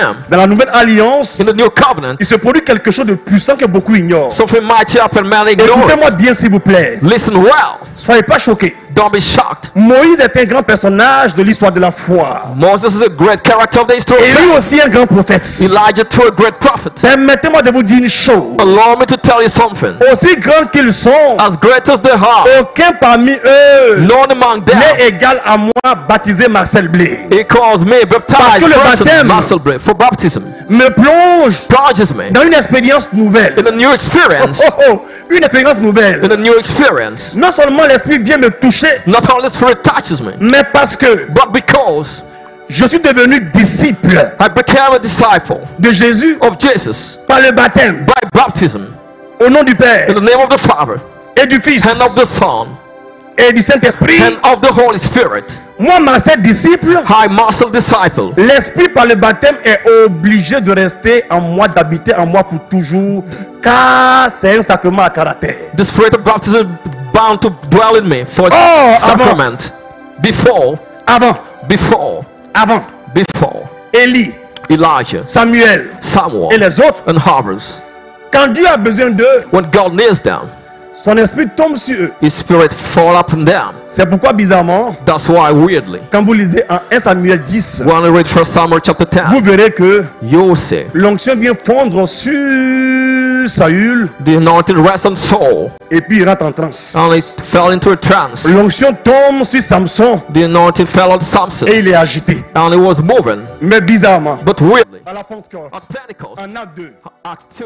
him. Dans la nouvelle alliance, In the new covenant, il se produit quelque chose de puissant que beaucoup ignorent. something mighty up and man ignore Écoutez-moi it. bien s'il vous plaît. Listen well. Soyez pas choqués. Don't be shocked. Moïse est un grand personnage de l'histoire de la foi. Moses is a great character of the history Et of lui faith. aussi un grand prophète. Elijah too a great prophet. Permettez-moi de vous dire une chose. Allow me to tell you something. Aussi grands qu'ils sont, As great as they are, aucun parmi eux none among them n'est égal à moi, baptisé Marcel Blé. equals me, Parce que le baptized person, baptême- muscle break for baptism. Me plonge Plunges me dans une expérience nouvelle. in a new experience. Une expérience nouvelle. In a new experience. Non seulement l'esprit vient me toucher, Not only the Spirit touches me, mais parce que but because je suis devenu disciple I became a disciple de Jésus of Jesus par le baptême, by baptism au nom du Père in the name of the Father et du Fils and of the Son et du Saint-Esprit. and of the Holy Spirit. Moi, Marcel disciple, I must a disciple. l'esprit par le baptême est obligé de rester en moi, d'habiter en moi pour toujours, car c'est un sacrement à caractère. The Spirit of baptism is bound to dwell in me for its Oh, sacrament. Before, Avant, Élie, Elijah, Samuel Samuel, et les autres, and others, quand Dieu a besoin d'eux, when God kneels down, son esprit tombe sur eux. His Spirit fall up and down. C'est pourquoi, bizarrement, That's why, weirdly, quand vous lisez en 1 Samuel 10, when we read 1 Samuel chapter vous 10, verrez que you'll see l'onction vient fondre sur Saül the anointing rest on Saul, et puis il rentre en transe. and he fell into a trance. L'onction tombe sur Samson The anointing fell on Samson, et il est agité. and he was moving. Mais bizarrement, But weirdly, à la Pentecôte, at Pentecost, en Acte 2, Acts 2,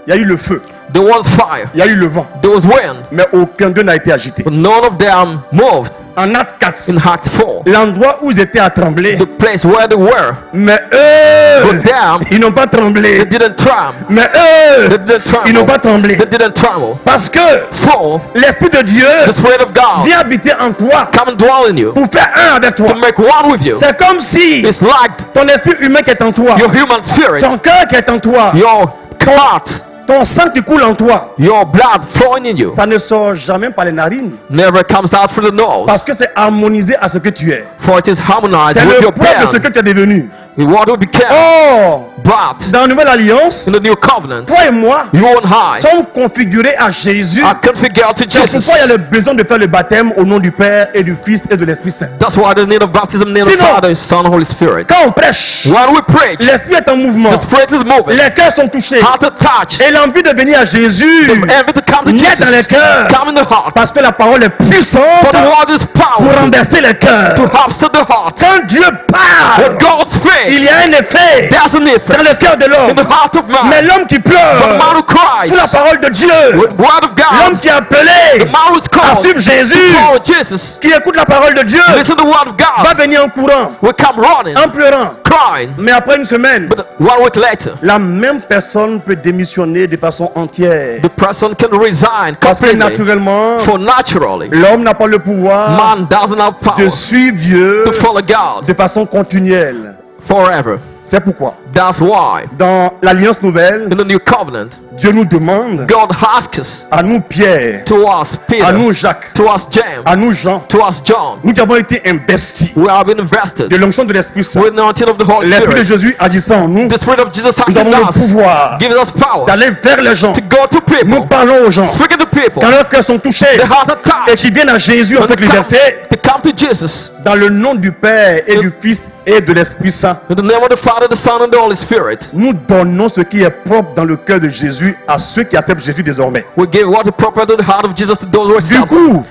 il y a eu le feu, there was fire, il y a eu le vent, there was wind, mais aucun d'eux n'a été agité. but none of them moved. En Acte 4, In Acts 4, l'endroit où ils étaient à trembler, the place where they were, mais eux, but them, ils n'ont pas tremblé. they didn't tremble. Mais eux, They didn't ils n'ont pas tremble. tremblé. They didn't tremble. Parce que For l'Esprit de Dieu the Spirit of God vient habiter en toi come and dwell in you pour faire un avec toi. to make one with you. C'est comme si It's like ton esprit humain qui est en toi, your human spirit, ton cœur qui est en toi, your heart, ton sang qui coule en toi, your blood flowing in you, ça ne sort jamais par les narines never comes out through the nose. parce que c'est harmonisé à ce que tu es. For it is harmonized C'est with le your poids de ce que being, tu es devenu. with what we became. Oh, But dans la nouvelle alliance, in the new covenant, toi et moi you and I sommes configurés à Jésus. are configured to C'est pourquoi il y a Jesus. le besoin de faire le baptême au nom du Père et du Fils et de l'Esprit Saint. That's why there's need of baptism, need of Sinon- Father, Son, Holy Spirit. Quand on prêche, When we preach, l'Esprit est en mouvement, the Spirit is moving, les cœurs sont touchés heart to touch, et l'envie de venir à Jésus envy to come to naît dans les Jesus, cœurs come in the heart. parce que la parole est puissante For the word is pour powerful renverser les cœurs. to upset the heart. Quand Dieu parle, When God il y speaks, a un effet there's an dans effect le cœur de in l'homme. the heart of Mais man. l'homme qui The pleure man who pour la cries, parole de Dieu, with word of l'homme God, qui est appelé the man who's à called suivre to Jésus, follow Jesus, qui écoute la parole de Dieu, listen to the word of va God, venir en courant, will come running, en pleurant. crying. Mais après une semaine, But 1 week later, la même personne peut démissionner de façon entière. the person can resign Parce que completely. naturellement, For naturally, l'homme n'a pas le pouvoir man doesn't have de power suivre Dieu to follow God de façon continuelle. forever. C'est pourquoi, That's why dans l'Alliance nouvelle, in the new covenant, Dieu nous demande, God asks us, à nous Pierre, to us à Peter, nous Jacques, to us James, à nous Jean, to us John, nous qui avons été investis we have been invested de l'onction de l'Esprit Saint. with the anointing of the Holy L'Esprit de Spirit. Jésus agissant en nous, The Spirit of Jesus nous avons acting in le us pouvoir gives us power d'aller vers les gens. to go to Nous people, parlons aux gens speaking to people, quand leurs cœurs sont touchés the heart et attack, qui viennent à Jésus en toute liberté, to come to Jesus dans le nom du Père et du Fils et de l'Esprit Saint. in the name of the Father, the Son, and the Holy Spirit. Nous donnons ce qui est propre dans le cœur de Jésus à ceux qui acceptent Jésus désormais. We give what is proper to the heart of Jesus to those who Du accept. coup,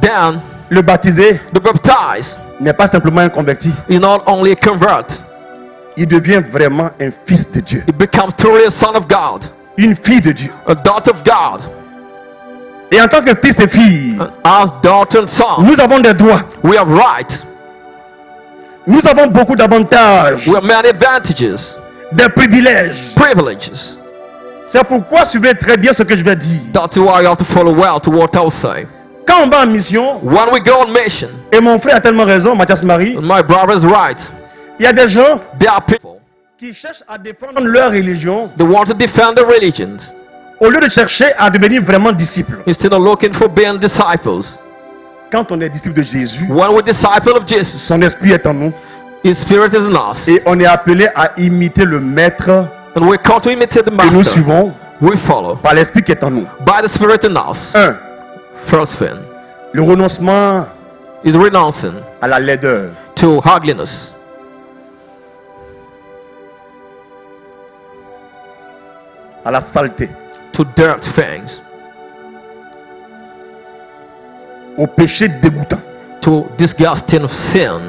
Then le baptisé the baptized n'est pas simplement un converti. is not only a convert, Il devient vraiment un fils de Dieu, it becomes truly a son of God, une fille de Dieu. a daughter of God. Et en tant que fils et fille, As daughter and son, nous avons des droits. we have rights, Nous avons beaucoup d'avantages, we have many advantages, des privilèges. privileges. C'est pourquoi suivez très bien ce que je vais dire. That's why you have to follow well to what I'll say. Quand on va en mission, When we go on mission, et mon frère a tellement raison, Mathias Marie, and my brother is right, il y a des gens there are people qui cherchent à défendre leur religion that want to defend the religions au lieu de chercher à devenir vraiment disciples. instead of looking for being disciples. Quand on est disciple de Jésus, When we're disciple of Jesus, son esprit est en nous. His Spirit is in us. Et on est appelé à imiter le Maître And we're called to imitate the que nous Master. suivons We follow par l'Esprit qui est en nous. by the Spirit in us. 1. First thing Le renoncement is renouncing à la laideur. to ugliness, À la saleté. to dirt things, Au péché dégoûtant. to disgusting sin.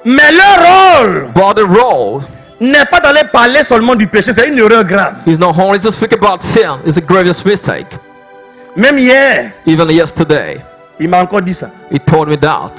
Mais leur rôle But the role n'est pas d'aller parler seulement du péché. C'est une erreur grave. is not only to speak about sin, it's a grievous mistake. Même hier, Even yesterday, il m'a encore dit ça. he told me that.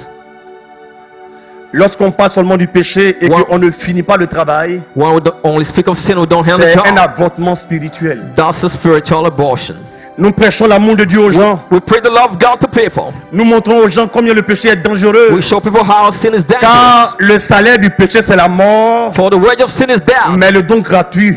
Lorsqu'on parle seulement du péché et Wow. qu'on ne finit pas le travail, When we don't only speak of sin, we don't handle the c'est un job. avortement spirituel. That's a spiritual abortion. Nous prêchons l'amour de Dieu aux gens. We pray the love of God to people. Nous montrons aux gens combien le péché est dangereux. We show people how sin is Car dangerous. le salaire du péché, c'est la mort. For the wage of sin is death. Mais le don gratuit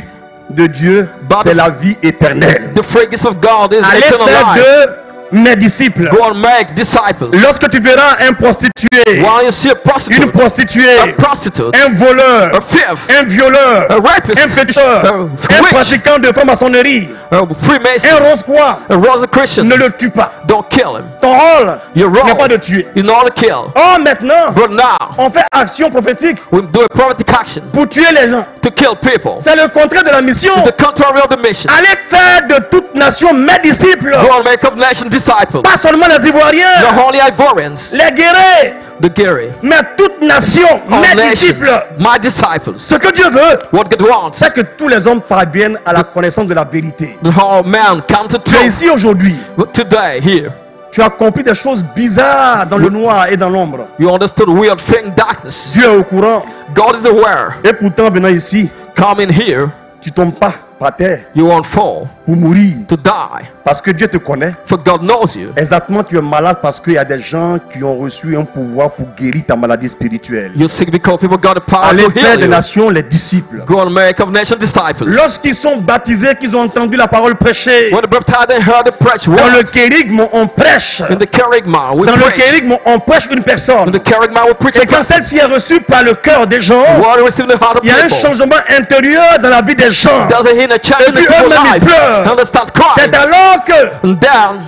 de Dieu, But- c'est la vie éternelle. The free gift of God is Allez eternal faire life. de mes disciples. Go and make disciples. Lorsque tu verras un prostitué, While you see a une prostitute, prostituée, a prostitute, un voleur, a thief, un violeur, a rapist, un pécheur, a un witch, pratiquant de franc-maçonnerie, a Freemason, un rose-croix, a Rosicrucian, ne le tue pas. don't kill him. Ton rôle Your n'est pas role de tuer. is not to kill. Or maintenant, But now, on fait action prophétique we do a prophetic action pour tuer les gens. to kill people. C'est le contraire de la mission. The contrary of the mission. Allez faire de toute nation mes disciples. Go and make of nation disciples. Pas seulement les Ivoiriens, The holy Ivorians, les guéris, the Gary, mais toute nation, all mes nations, disciples. my disciples. Ce que Dieu veut, What God wants, c'est que tous les hommes parviennent à la connaissance de la vérité. the whole man come to Tu es truth. ici aujourd'hui, Today, here, tu as compris des choses bizarres dans le noir et dans l'ombre. you understood weird thing, darkness. Dieu est au courant. God is aware. Et pourtant, venant ici, Come in here, tu tombes pas par terre you won't fall pour mourir. to die. Parce que Dieu te connaît. For God knows you. Exactement, tu es malade parce qu'il y a des gens qui ont reçu un pouvoir pour guérir ta maladie spirituelle. You're sick because people got the power Allez to faire heal des you. nations les disciples. Go and make of nation disciples. Lorsqu'ils sont baptisés, qu'ils ont entendu la parole prêchée, When the baptized and heard the preach dans le word, kérigme, on prêche. in the kerygma, we Dans le preach. kérigme, on prêche une In personne. the kerygma, we preach Et a quand person. celle-ci est reçue par le cœur des gens, Word received in the heart of il y a un people. changement intérieur dans la vie des gens. There's a hidden change in the puis people's eux-mêmes, ils life. pleurent. And they start C'est crying. alors que, And down,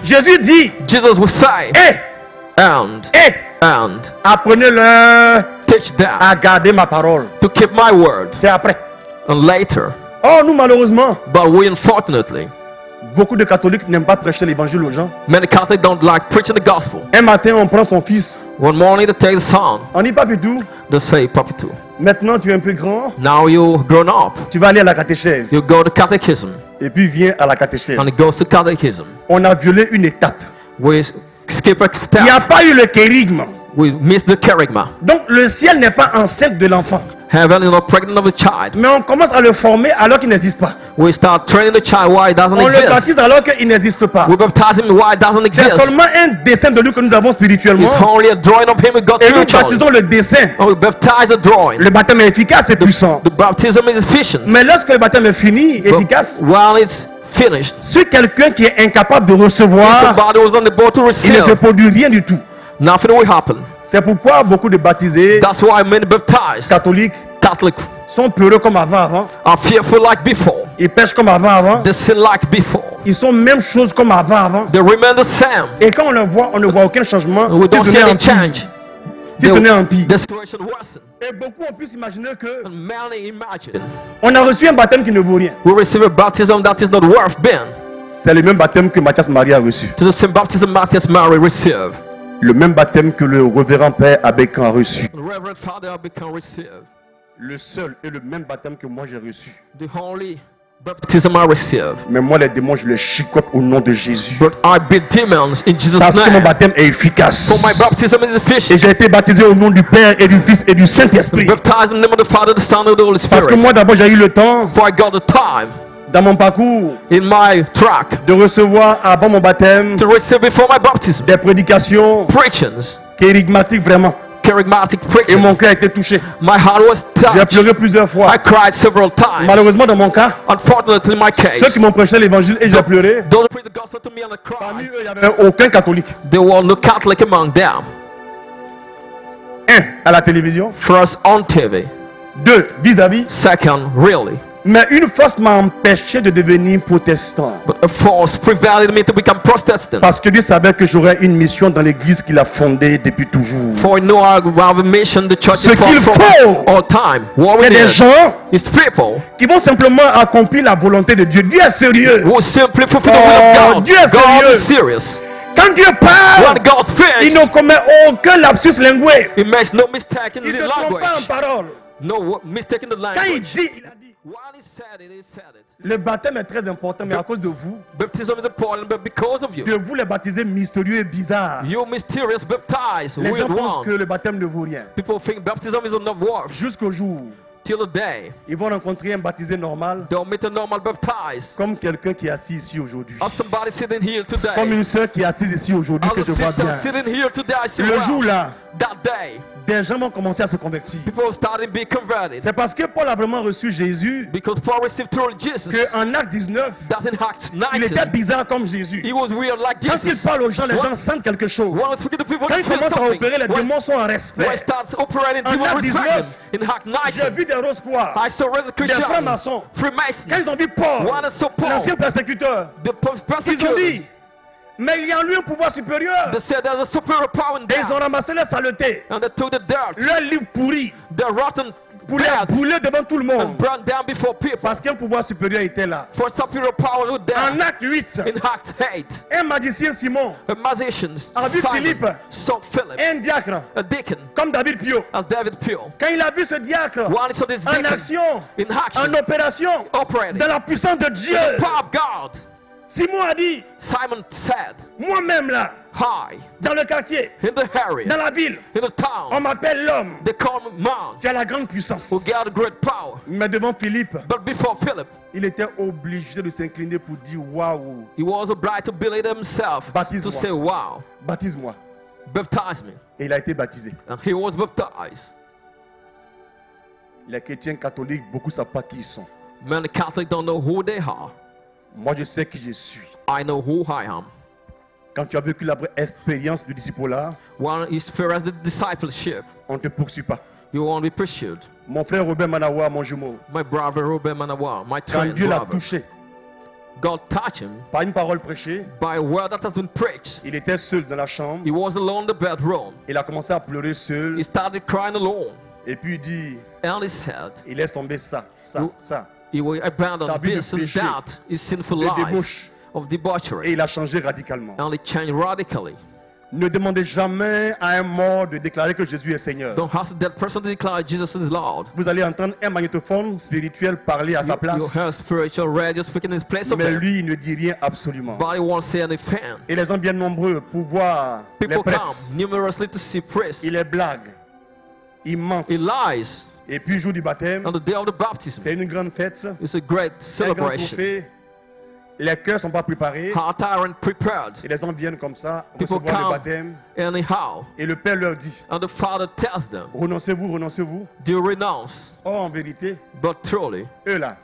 Jésus dit, Jesus will say, and apprenez-leur teach them à garder ma parole. to keep my word. C'est après. And later, Or, nous, malheureusement, but we unfortunately, beaucoup de catholiques n'aiment pas prêcher l'évangile aux gens. many Catholics don't like preaching the gospel. Un matin, on prend son fils. One morning they take the son, On dit pas du tout. they say, Papa too. Maintenant, tu es un peu grand. Now you grown up, Tu vas aller à la catéchèse. you go to catechism, Et puis, viens à la catéchèse. and it goes to catechism. On a violé une étape. We skip a Il n'y a step, pas eu le kérigme. we miss the kerygma. Donc, le ciel n'est pas enceinte de l'enfant. Heaven is not pregnant of a child. Mais on commence à le former alors qu'il n'existe pas. We start training the child why it doesn't On le exist. baptise alors qu'il n'existe pas. We baptize him why it doesn't C'est exist. seulement un dessin de lui que nous avons spirituellement. It's only a drawing of him with God Et nous spiritually. baptisons le dessin. And we baptize the drawing. Le baptême est efficace et puissant. The baptism is efficient. Mais lorsque le baptême est fini, But efficace, while it's finished, sur quelqu'un qui est incapable de if recevoir, somebody was on the boat to il ne se receive, produit rien du tout. nothing will happen. C'est pourquoi beaucoup de baptisés That's why many baptized catholiques Catholics sont peureux comme avant. are fearful like before. Ils pêchent comme avant. They sin like before. Ils sont même choses comme avant. They remain the same. Et quand on le voit, on ne voit aucun changement. We don't Si see ce n'est any en pire. change. Si ce n'est en pire. The situation worsen. Et beaucoup ont pu s'imaginer que And many imagine on a reçu un baptême qui ne vaut rien. we receive a baptism that is not worth being. C'est le même baptême que Mathias Marie a reçu. To the same baptism Matthias Mary received. Le même baptême que le révérend Père Abécan a reçu. The Reverend Father Abicam received. Le seul et le même baptême que moi j'ai reçu. The holy baptism I received. Mais moi les démons je les chicote au nom de Jésus. But I beat demons in Jesus' Parce que mon name. baptême est efficace. For my baptism is Et efficient. j'ai été baptisé au nom du Père et du Fils et du Saint-Esprit. Baptized in the name of the Father, the Son, and the Holy Parce que Spirit. moi d'abord j'ai eu le temps For I got the time dans mon parcours in my track de recevoir avant mon baptême to receive before my baptism des prédications preachings, kérigmatiques vraiment. charismatic Et preaching. mon cœur a été touché. My heart was J'ai touched. pleuré plusieurs fois. I cried several times. Malheureusement dans mon cas, Unfortunately, in my ceux case, qui m'ont prêché l'évangile et j'ai pleuré, those who preached the gospel to me and I parmi cried, eux il n'y avait aucun catholique. there were no Catholic among them. Un, à la télévision. First on TV. Deux, vis-à-vis. Second, really. Mais une force m'a empêché de devenir protestant. But a force prevailed me to become Protestant. Parce que Dieu savait que j'aurais une mission dans l'église qu'il a fondée depuis toujours. For no have a mission the church Ce is qu'il from faut, all time. What we c'est des need gens is people qui vont simplement accomplir la volonté de Dieu. Dieu est sérieux. who simply fulfill the Oh, will of God. Dieu est God sérieux. is serious. Quand Dieu parle, When God il speaks, ne commet aucun lapsus lingué. he makes no mistake in Il ne the se trompe pas en language. parole. No mistake in the Quand il language. dit, il a dit. When he said it, he said it. Le baptême est très important, mais à cause de vous, Baptism is important, but because of you, de vous les baptiser mystérieux et bizarre. you mysterious baptized, Les gens weird pensent que one. le baptême ne vaut rien. People think baptism is not worth. Jusqu'au jour, Till the day, ils vont rencontrer un baptisé normal, don't meet a normal baptized. comme quelqu'un qui est assis ici aujourd'hui. Or somebody sitting here Comme today. une sœur qui est assise ici aujourd'hui, Or que the je vois sister bien. sitting here today. I see Le well. jour-là, That day, des gens vont commencer à se convertir. people started being converted. C'est parce que Paul a vraiment reçu Jésus Because Paul received through Jesus. qu'en Acte 19, That in Acts il était 19, bizarre comme Jésus. he was weird like Quand il Jesus. parle aux gens, les gens sentent quelque chose. When I speak to people, Quand they il feel commence à something. opérer, les démons sont en When it respect. starts operating, En demon Acte respect 19, him. In Acts J'ai 19, vu des rose croix. I saw Des Christians, francs-maçons. Quand Freemasons, ils ont vu Paul, When I saw Paul, l'ancien persécuteur, the ils ont persecutors, dit, mais il y a en lui un pouvoir supérieur. they said there's a superior power in Et ils ont that. ramassé les saletés, And they took the dirt, leur livre pourri, the rotten pour les bread, brûler devant tout le and monde. burned down before people. Parce qu'un pouvoir supérieur était là. For superior power who En there. Acte 8, In Acts 8, un magicien Simon, the magicians, a vu Simon, Philippe, saw Philip, un diacre, a deacon, comme David Pio. as David Peel. Quand il a vu ce diacre When he saw this en deacon action, in en action, opération, operating, dans la puissance de Dieu, the power of God, Simon a dit, Simon said, moi-même là, hi, dans le quartier, in the area, dans la ville, in the on town, m'appelle l'homme they call me man qui a la grande puissance. who got great power. Mais devant Philippe, But before Philip, il était obligé de s'incliner pour dire waouh, he was obliged to believe himself Baptise-moi. to say, wow, baptise-moi. baptize me. Et il a été baptisé. And he was baptized. Les chrétiens catholiques, beaucoup ne savent pas qui ils sont. Many Catholics don't know who they are. Moi, je sais qui je suis. I know who I am. Quand tu as vécu la vraie expérience du discipulat, When you experience the discipleship, on ne te poursuit pas. you won't be pursued. Mon frère Robert Manawa, mon jumeau, My brother Ruben Manawa, my quand twin Dieu l'a brother, touché God touched him par une parole prêchée, by a word that has been preached. il était seul dans la chambre. He was alone in the bedroom. Il a commencé à pleurer seul. He started crying alone. Et puis il dit, And he said, il laisse tomber ça, ça, You- ça. he will abandon Sa vie de this and péché, that, his sinful de life débauche. of Et debauchery. il a changé radicalement. And he changed radically. Ne demandez jamais à un mort de déclarer que Jésus est Seigneur. Don't ask that person to declare Jesus is Lord. Vous allez entendre un magnétophone spirituel parler à sa You heard place. spiritual radio speaking in his place of Mais him. lui, il ne dit rien absolument. But he won't say anything. Et les gens viennent nombreux pour voir les People prêtres. come numerously to see priests. Il est blague. Il ment. He lies. Et puis, jour du baptême, On the day of the baptism, c'est une grande fête. it's a great Un grand celebration. trophée. Les cœurs ne sont pas préparés. Heart aren't prepared. Et les gens viennent comme ça, People recevoir le come baptême. anyhow. Et le Père leur dit, And the Father tells them, renoncez-vous, renoncez-vous. do you renounce? Or, en vérité, But truly, eux là,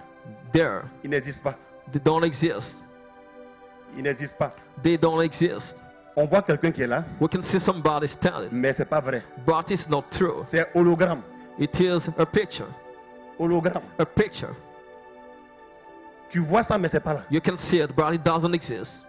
there, ils n'existent pas. they don't exist. Ils n'existent pas. They don't exist. On voit quelqu'un qui est là, We can see somebody standing, mais c'est pas vrai. but it's not true. C'est hologramme. It is a picture. Hologramme. A picture. Tu vois ça, mais c'est pas là. You can see it, but it doesn't exist.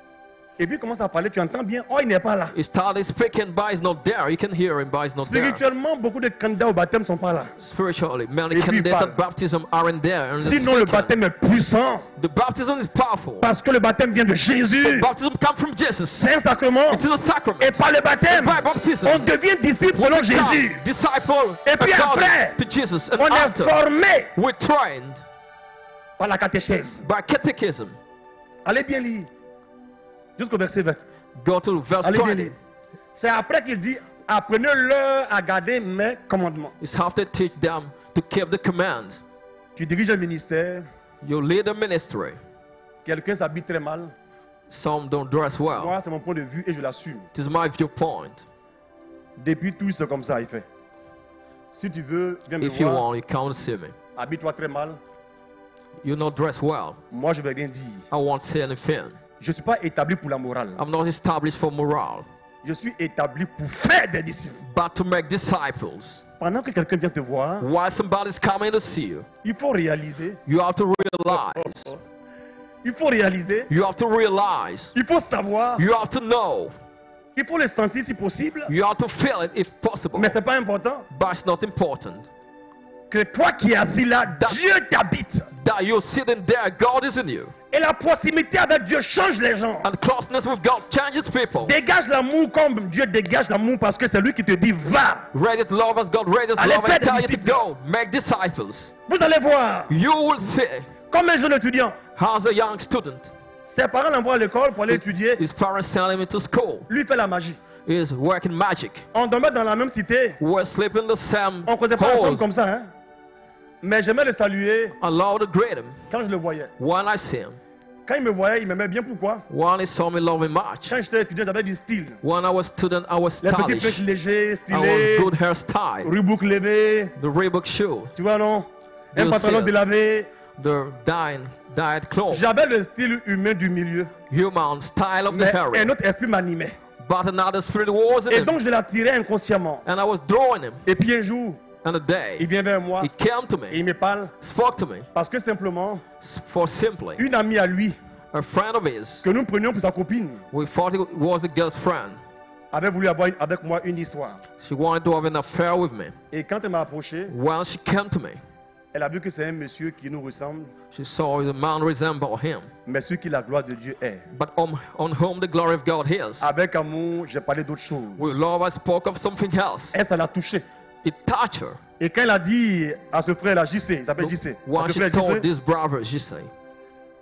Et puis il commence à parler, tu entends bien, oh, il n'est pas là. He started speaking, but he's not there. You can hear him, but he's not there. Spirituellement, beaucoup de candidats au baptême ne sont pas là. Spiritually, many Et puis il candidates parle. at baptism aren't there. And they're Sinon, le speaking. baptême est puissant. The baptism is powerful. Parce que le baptême vient de Jésus. Baptism comes from Jesus. C'est un sacrement. It is a sacrament. Et par le baptême, By baptism, on devient disciple selon Jésus. Come, disciple Et puis according après, to Jesus. And On est after, formé we're trained par la catéchèse. by catechism. Allez bien lire. Jusqu'au verset 20. Go to verse Allez bien 20. lire. C'est après qu'il dit, apprenez-leur à garder mes commandements. It's how to teach them to keep the commands. Tu diriges un ministère, You lead a ministry. quelqu'un s'habille très mal. Some don't dress well. Moi, c'est mon point de vue et je l'assume. It is my viewpoint. Depuis tout, c'est comme ça, il fait. Si tu veux, viens me If you voir, want, you come and see me. habille-toi très mal. You not dress well. Moi, je vais rien dire. I won't say anything. Je ne suis pas établi pour la morale. I'm not established for morale. Je suis établi pour faire des disciples. but to make disciples. Pendant que quelqu'un vient te voir, While somebody's coming to see you, il faut réaliser, you have to realize. il faut réaliser, You have to realize. il faut savoir, You have to know. il faut le sentir si possible. You have to feel it if possible. Mais c'est pas important. But it's not important. Que toi qui es assis là, Dieu t'habite. That you're sitting there, God is in you. Et la proximité avec Dieu change les gens. And closeness with God changes people. Dégage l'amour comme Dieu dégage l'amour parce que c'est lui qui te dit va. Ready to love as God ready to Allez, love and faites des tell you to disciples. go. Make disciples. Vous allez voir, You will see. comme un jeune étudiant, How's a young student? ses parents l'envoient à l'école pour aller étudier. His parents send him into school. Lui fait la magie. He's working magic. On dormait dans la même cité. We're sleeping in the same On ne causait pas ensemble hole. comme ça. Hein? Mais j'aimais le saluer Allow to greet him quand je le voyais. when I see him. Quand il me voyait, il m'aimait bien. Pourquoi? When he saw me, love me much. Quand j'étais étudiant, j'avais du style. When I was student, I was Les petits stylish. trucs légers, I stylés, was good hairstyle. Reebok levé. The Reebok shoe. Tu vois, non? Un You pantalon see. délavé. The dyed clothes. J'avais le style humain du milieu. Human style of the Mais area. un autre esprit m'animait. But another spirit was in Et him. donc je l'attirais inconsciemment. And I was drawing him. Et puis un jour, And a il day, vient vers moi he came to et me, il me parle spoke to me, parce que simplement, for simply, une amie à lui a friend of his, que nous prenions pour sa copine we thought it was a girl's friend. avait voulu avoir avec moi une histoire. She wanted to have an affair with me. Et quand elle m'a approché, When she came to me, elle a vu que c'est un monsieur qui nous ressemble, she saw the man resemble him, mais celui qui la gloire de Dieu est. but on whom the glory of God is. Avec amour, j'ai parlé d'autre chose. With love, I spoke of something else. Elle, ça l'a touché. It touched her. Et quand elle a dit à ce frère-là, JC, il s'appelle JC. When À ce she frère told JC, this brother, Jesse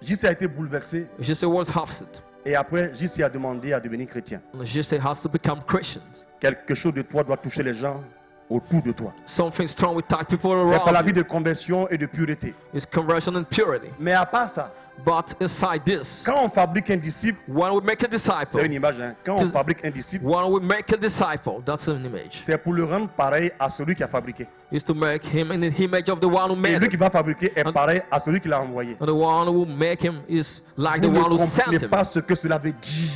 JC a été bouleversé. was upset. Et après, JC a demandé à devenir chrétien. And Jesse has to become Christian. Quelque chose de toi doit toucher les gens autour de toi. Something strong will touch people C'est par la around vie you. de conversion et de pureté. It's conversion and purity. Mais à part ça, But aside this, quand on fabrique un disciple, when we make a c'est disciple, une image, hein. Quand on fabrique un disciple, when we make a disciple, that's an image. c'est pour le rendre pareil à celui qui a fabriqué. Is to make him in the image of the one who Et made lui qui him. va fabriquer est pareil à celui qui l'a envoyé. And the one who make him is like the Vous ne one who comprenez sent him. pas ce que cela veut dire.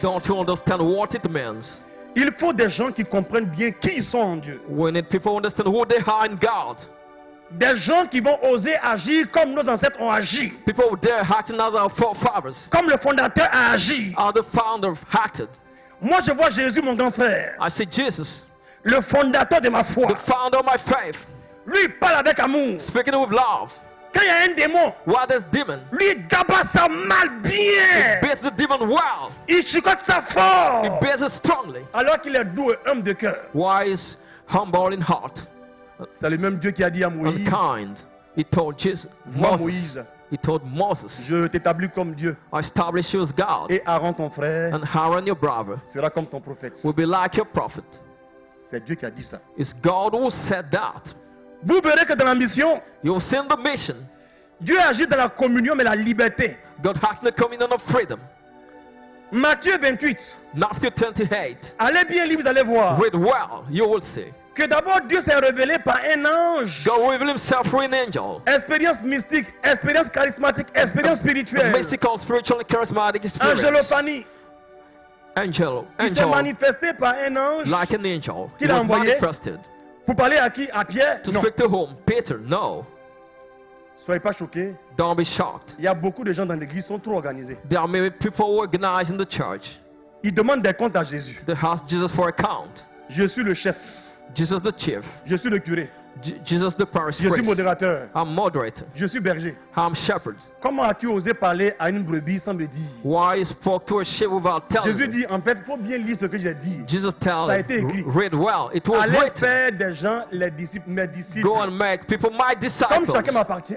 Don't you understand what it means? Il faut des gens qui comprennent bien qui ils sont en Dieu. We need people who understand who they are in God. Des gens qui vont oser agir comme nos ancêtres ont agi. People who dare acting as our forefathers. Comme le fondateur a agi. Are the founder acted. Moi je vois Jésus, mon grand frère. I see Jesus, Le fondateur de ma foi. the founder of my faith, Lui il parle avec amour. speaking with love. Quand il y a un démon, While there's demon, lui il gabat ça mal bien. beats the demon well. Il chicote ça fort. He bears it strongly. Alors qu'il est doux et homme de cœur. Wise, humble in heart, C'est le même Dieu qui a dit à and Moïse, kind. He told Jesus, Moi, Moses. Moïse. He told Moses, je t'établis comme Dieu. I establish you as God, Et Aaron ton frère and Aaron your brother sera comme ton prophète. will be like your prophet. C'est Dieu qui a dit ça. It's God who said that. Vous verrez que dans la mission, You've seen the mission. Dieu agit dans la communion mais la liberté. God has the communion of freedom. Matthieu 28. Matthew 28. Allez bien lire, vous allez voir. Read well, you will see. Que d'abord Dieu s'est révélé par un ange. God revealed himself through an angel. Expérience mystique, expérience charismatique, expérience spirituelle. Mystical, spiritual, and charismatic experience. Angelophanie. Angel, Il s'est angel, manifesté par un ange. like an angel. He Qu'il a was envoyé? manifested. Pour parler à qui? À Pierre? To Non. speak to whom? Peter, no. Soyez pas choqués. Don't be shocked. Il y a beaucoup de gens dans l'église qui sont trop organisés. There are many people organized in the church. Ils demandent des comptes à Jésus. They ask Jesus for a count. Je suis le chef. Jesus the chief. Je suis le curé. Jesus the parish Je suis priest. modérateur. I'm moderator. Je suis berger. I'm shepherd. Comment as-tu osé parler à une brebis sans me dire? Why you spoke to a sheep without telling Jésus me? dit, en fait, il faut bien lire ce que j'ai dit. Jesus tell Ça a him, été écrit. read well. It was Allez written. faire des gens, les disciples, mes disciples. Go and make people my Comme disciples. chacun m'appartient,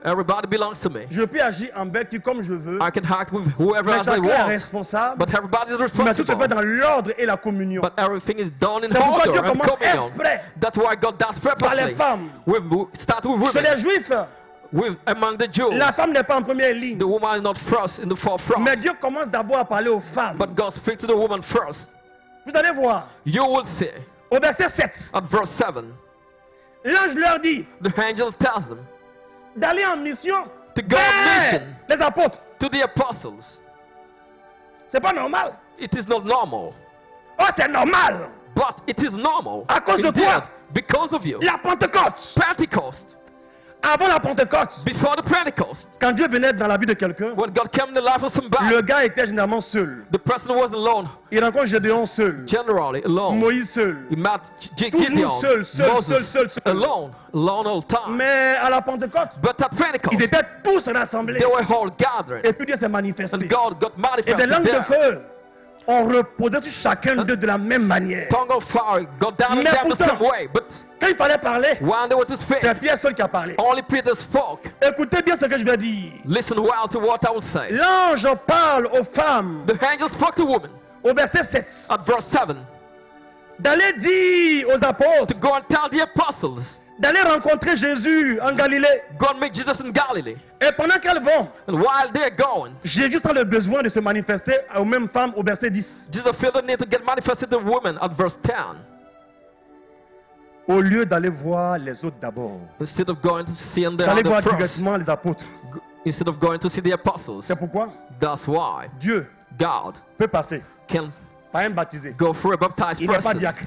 Everybody belongs to me. je peux agir en vertu comme je veux. I can act with whoever Mais as I chacun est want. responsable. But everybody is Mais tout se fait responsible. dans l'ordre et la communion. But everything is done in C'est pourquoi Dieu order and commence communion. exprès That's why God does par les purposely. femmes. Start with Chez les women. juifs, Among the Jews, la femme n'est pas en première ligne. the woman is not first in the forefront. Mais Dieu commence d'abord à parler aux femmes. But God speaks to the woman first. Vous allez voir, You will see au verset 7, at verse 7, l'ange leur dit the angel tells them d'aller en mission to go on vers mission les apôtres. to the apostles. C'est pas normal. It is not normal. Oh, c'est normal. But it is normal. À cause de Indeed, quoi? because of you. La Pentecôte. Pentecost. Avant la Pentecôte, Before the Pentecost, quand Dieu venait dans la vie de quelqu'un, when God came in the life of somebody, le gars était généralement seul. the person was alone, Il rencontre Gédéon seul, generally alone. Moïse seul. He met Toujours Gideon, seul, seul, Moses, seul, seul. alone all the time. Mais à la Pentecôte, But at Pentecost, ils étaient tous rassemblés. they were all gathered, Et puis Dieu s'est manifesté. and God got Et des manifested langues de there. feu ont reposé sur chacun d'eux de la même manière. Tongue of fire got down on Mais them the pourtant, same way. But Quand il fallait parler, when they were to speak, c'est Pierre seul qui a parlé. only Peter spoke. Écoutez bien ce que je vais dire. Listen well to what I will say. L'ange parle aux femmes The angel spoke to women au verset 7 at verse 7 d'aller dire aux apôtres, to go and tell the apostles, d'aller rencontrer Jésus en Galilée. go and meet Jesus in Galilee. Et pendant qu'elles vont, And while they're going, Jésus sent le besoin de se manifester aux mêmes femmes au verset 10. Jesus felt the need to get manifested to women at verse 10. Au lieu d'aller voir les autres d'abord, Instead of going to see them d'aller the voir first, directement les apôtres. instead of going to see the apostles. C'est pourquoi That's why Dieu God peut passer can par un baptisé. go through a baptized Il n'est pas person, diacre,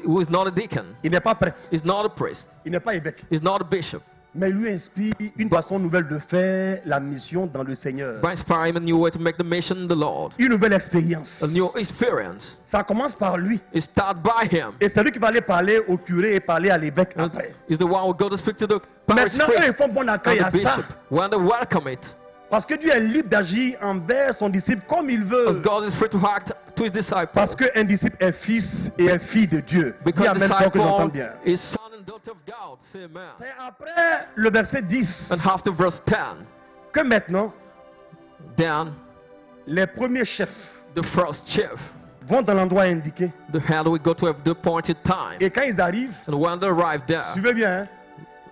who is not a deacon, il n'est pas prêtre, is not a priest, il n'est pas évêque. is not a bishop, Mais il lui inspire une façon nouvelle de faire la mission dans le Seigneur. but inspire him a new way to make the mission in the Lord. Une nouvelle expérience. A new experience. Ça commence par lui. It starts by him. Et c'est lui qui va aller parler au curé et parler à l'évêque après. Is the one who go to speak to the parish Maintenant, eux, ils priest font bon and accueil à the ça. bishop. When they welcome it, Parce que Dieu est libre d'agir envers son disciple comme il veut. as God is free to act to his disciple. Parce qu'un disciple est fils et est fille de Dieu. Dis Because amen, toi que j'entends disciple bien. is son and daughter of God. Say amen. C'est après le verset 10 And after verse 10, que maintenant, then les premiers chefs the first chief, vont dans l'endroit indiqué. the hand will go to the appointed time. Et quand ils arrivent, And when they arrive there, suivez bien, hein,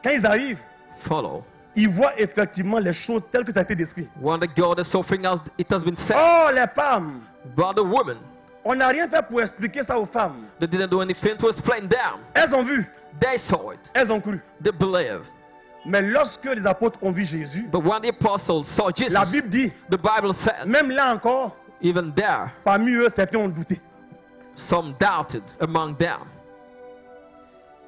quand ils arrivent, follow. ils voient effectivement les choses telles que ça a été décrit. When they go, there's something else, it has been said. Oh, les femmes, But the women, on n'a rien fait pour expliquer ça aux femmes. they didn't do anything to explain them. Elles ont vu, They saw it. elles ont cru. They believed. Mais lorsque les apôtres ont vu Jésus, But when the apostles saw la Jesus, Bible dit, the Bible said, même là encore, even there, parmi eux, certains ont douté. some doubted among them.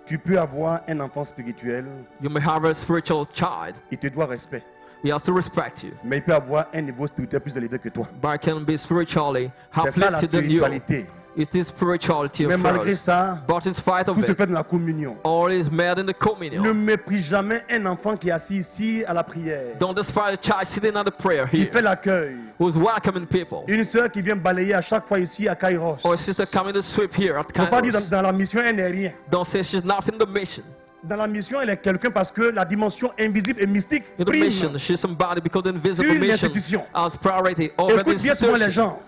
Tu peux avoir un enfant spirituel, You may have a spiritual child. il te doit respect. He has to respect you. Mais il peut avoir un niveau spirituel plus élevé que toi. But can be spiritually C'est ça la uplifted than you. spiritualité. It is spirituality Mais of malgré first. ça, But in spite of tout se it, fait dans la communion. all is made in the Ne communion. méprise jamais un enfant qui est assis ici à la prière. Don't despise a child sitting at the prayer Qui fait here, l'accueil. who's welcoming people. Une sœur qui vient balayer à chaque fois ici à Kairos. Or a sister coming to sweep here at Il ne faut pas dire Kairos. dans la mission, elle n'est rien. Don't say she's not in the mission. Dans la mission, elle est quelqu'un parce que la dimension invisible et mystique In the prime. mission, she's somebody because the invisible Sur mission l'institution. has priority over the Écoute bien souvent les institution. gens.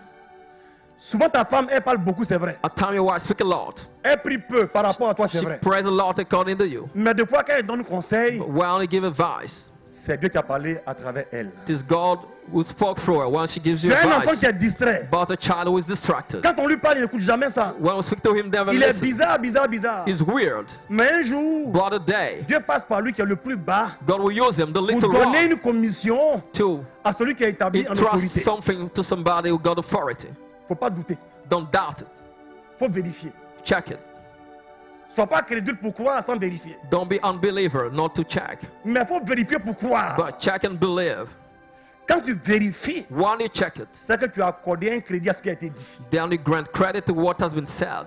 Souvent ta femme, elle parle beaucoup, c'est vrai. At time your wife speak a lot. Elle prie peu par rapport à toi, c'est She vrai. prays a lot according to you. Mais des fois, quand elle donne conseil, But when you give advice, c'est Dieu qui a parlé à travers elle. it is God who spoke through her when she gives you Tu as un enfant advice. qui est distrait. But a child who is distracted. Quand on lui parle, il n'écoute jamais ça. When we speak to him, never Il est listen. bizarre, bizarre, bizarre. It's weird. Mais un jour, But a day, Dieu passe par lui qui est le plus bas God will use him, the pour little donner one, une commission to à celui qui est établi en entrust autorité. something to somebody who got authority. Faut pas douter. Don't doubt it. Faut vérifier. Check it. Sois pas crédule pour croire sans vérifier. Don't be unbeliever not to check. Mais faut vérifier pour croire. But check and believe. Quand tu vérifies, When you check it, c'est que tu as accordé un crédit à ce qui a été dit. then you grant credit to what has been said.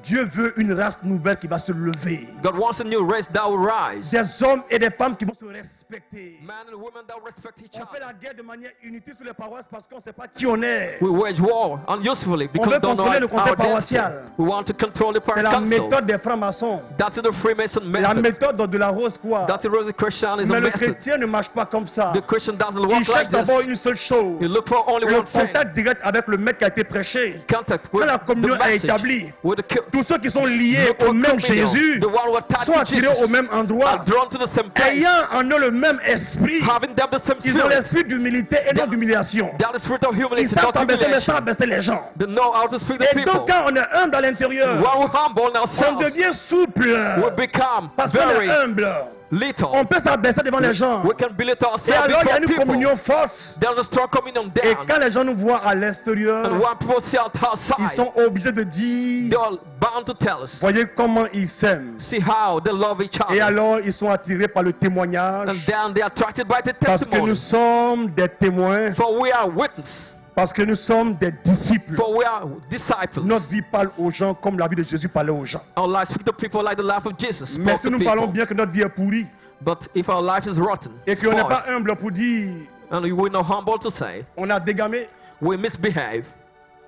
Dieu veut une race nouvelle qui va se lever. God wants a new race that will rise. Des hommes et des femmes qui vont se respecter. Men and women that respect each On fait other. la guerre de manière inutile sur les paroisses parce qu'on ne sait pas qui on est. We wage war unusefully because veut we don't know contrôler le conseil our identity. paroissial. We want to control the C'est parish la council. méthode des francs-maçons. That's the Freemason La method. méthode de la rose quoi. That's the Rosicrucianism Mais le method. chrétien ne marche pas comme ça. The Christian doesn't Il walk cherche like d'abord this. une seule chose. You look for only Le one thing. contact direct avec le maître qui a été prêché. Contact with Quand la communion the est message. établie, With the tous ceux qui sont liés look for au même communion. Jésus The one who attached sont to attirés Jesus au même endroit. are drawn to the same place. Ayant en eux le même esprit, Having them the same ils ont spirit. l'esprit d'humilité et non d'humiliation. They are the spirit of Ils humility, savent not s'abaisser, mais sans humiliation. abaisser les gens. They know how to speak to Et people. donc quand on est humble à l'intérieur, When we humble on ourselves, devient souple. we become Parce qu'on est very humble. little, on peut s'abaisser devant les gens. we can build it Et ourselves alors il y a before une people. communion forte. There's a strong communion Et down. quand les gens nous voient à And l'extérieur, when people see out ils outside, sont obligés de dire, they are bound to tell us. voyez comment ils s'aiment. See how they love each Et other. alors ils sont attirés par le témoignage. And then they are attracted by the Parce que nous testimony. sommes des témoins. For we are witnesses. Parce que nous sommes des disciples. For we are disciples. Notre vie parle aux gens comme la vie de Jésus parlait aux gens. Our lives speak to people like the life of Jesus Mais spoke si to nous parlons people. bien que notre vie est pourrie But if our life is rotten, et qu'on n'est spoiled, pas humble pour dire and we're not humble to say, on a dégamé, we misbehave,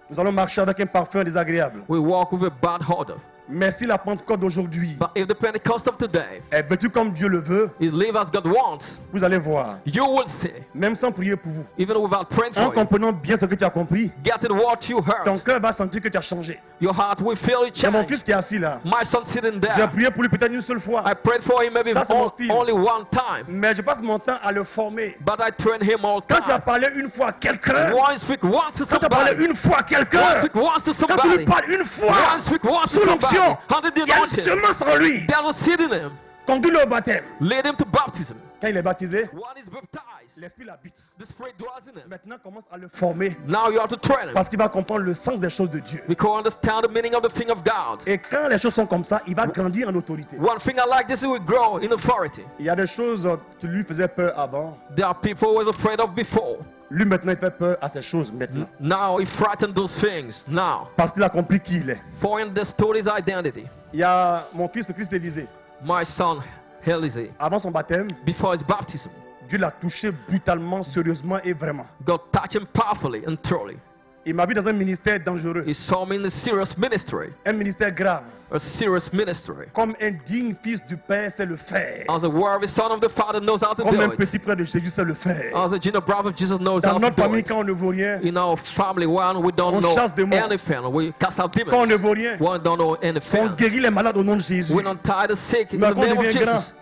nous allons marcher avec un parfum désagréable. we walk with a bad odor. Mais si la Pentecôte d'aujourd'hui But if the Pentecost of today est vêtue comme Dieu le veut, is live as God wants, vous allez voir, you will see, même sans prier pour vous, even without praying en for you, comprenant bien ce que tu as compris, getting what you ton heard, cœur va sentir que tu as changé. your heart will feel it C'est mon change. fils qui est assis là. My son sitting J'ai there, prié pour lui peut-être une seule fois, I prayed for him maybe Ça, c'est mon style. only one time, mais je passe mon temps à le former. but I train him all Quand tu as time. parlé une fois à quelqu'un, One speak once to quand tu as parlé somebody, une fois à one quelqu'un, speak once to quand tu lui somebody, parles une fois, one speak once sous to somebody, l'onction, under the il y a une anointing, semence en lui. there's a seed in him. Conduis-le au baptême. Lead him to baptism. Quand il est baptisé, One is baptized. l'esprit l'habite. The Spirit dwells in him. Maintenant, commence à le former Now you have to train him parce qu'il va comprendre le sens des choses de Dieu. because you understand the meaning of the thing of God. Et quand les choses sont comme ça, il va grandir en autorité. One thing I like this, he will grow in authority. Il y a des choses qui lui faisaient peur avant. There are people who was afraid of before. Lui, maintenant, il fait peur à ces choses maintenant. Now he frightened those things now. Parce qu'il a compris qui il est. For he understood his identity. Il y a mon fils Christ Élysée. My son, Elise, Avant son baptême, before his baptism, Dieu l'a touché brutalement, sérieusement et vraiment. God touched him powerfully and thoroughly. Il m'a vu dans un ministère dangereux. He saw me in a serious ministry. Un ministère grave. A serious ministry. Comme un digne fils du Père sait le faire. As a worthy son of the Father knows how to Comme un do it. petit frère de Jésus sait le faire. As a junior brother of Jesus knows Dans how to notre do famille, it. quand on ne vaut rien, In our family, when we don't On know chasse des morts. anything, we cast out demons. Quand on ne vaut rien. When we don't know on anything, guérit les malades au nom de Jésus. we don't tie the sick in Mais the quand on name of devient grand, Jesus.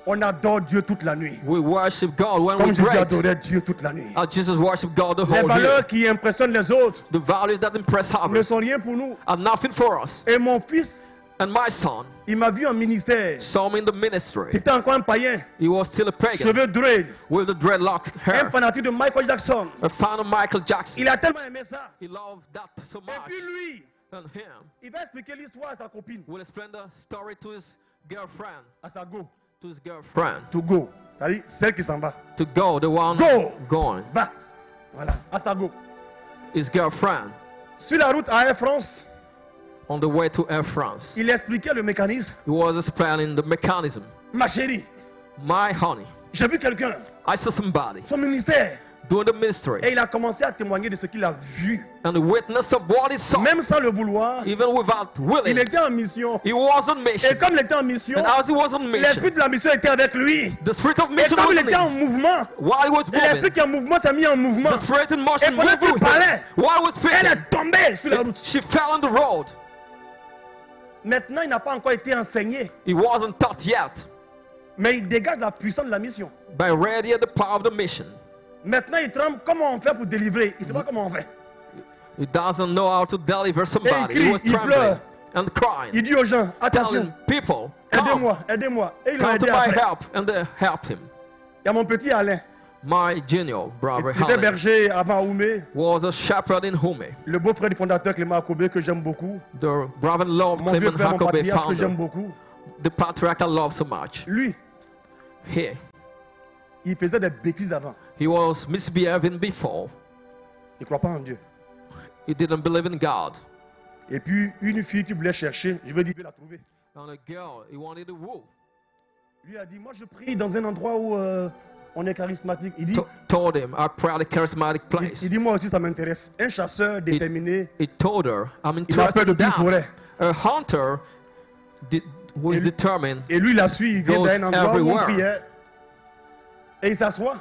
on adore Dieu toute la nuit. We worship God when Comme we Jésus pray. adorait Dieu toute la nuit. As Jesus worship God the Les whole valeurs year. qui impressionnent les autres The values that impress ne others sont rien pour nous. are nothing for us. Et mon fils, And my son il m'a vu en ministère. saw me in the ministry. C'était encore un païen. He was still a pagan Cheveux dread. with the dreadlocks Un hair. fanatique de Michael Jackson. A fan of Michael Jackson. Il a tellement aimé ça. He loved that so Et much. puis lui, And him il va expliquer l'histoire à sa copine. will explain the story to his girlfriend. À sa go. To his girlfriend. To go. C'est-à-dire celle qui s'en va. To go, the one Go. going. Va. Voilà. À sa go. His girlfriend. Sur la route à Air France, On the way to Air France. il expliquait le mécanisme. He was explaining the mechanism. Ma chérie, My honey. j'ai vu quelqu'un. I saw somebody Son ministère. doing the mystery. Et il a commencé à témoigner de ce qu'il a vu. And the witness of what he saw. Même sans le vouloir, Even without il willing. était en mission. He was on Et mission. comme il était en mission, And as he was on mission, l'esprit de la mission était avec lui. the spirit of Et mission comme was il on était en him. mouvement, While he was l'esprit moving, qui est en mouvement s'est mis en mouvement. the spirit in motion Et pendant moved qu'il with him. parlait, While he was Elle speaking, est tombée sur la route. she fell on the road. Maintenant, il n'a pas encore été enseigné, He wasn't taught yet, mais il dégage la puissance de la mission. but ready at the power of the mission. Maintenant, il tremble. Comment on fait pour délivrer? Il ne sait pas comment on fait. He doesn't know how to deliver somebody. crie, He was il trembling pleure. and crying, Il dit aux gens, attention, telling people, come, aidez-moi, aidez-moi. Et ils l'ont come aidé to my après. help, and they helped him. Il y a mon petit Alain. My junior brother Il était Alan berger avant Oumé. was a shepherd in Hume. Le beau-frère du fondateur Clément Akobé que j'aime beaucoup. The brother-in-law of Mon vieux Clement père, mon Hakobe, patriarche que j'aime founder, beaucoup. the patriarch I love so much. Lui, Here, il faisait des bêtises avant. he was misbehaving before. Il ne croit pas en Dieu. He didn't believe in God. Et puis, une fille qui voulait chercher, je veux dire, il l'a trouver. And a girl he wanted to woo Lui a dit, moi je prie dans un endroit où on est charismatique. Il dit, told him, I pray at a charismatic place. il dit, moi aussi ça m'intéresse. Un chasseur déterminé, He told her, I'm il a peur interested de in plus that. forêt. A hunter who is Et lui- determined Et lui, il la suit, il vient Goes d'un endroit où on everywhere. priait. Et il s'assoit.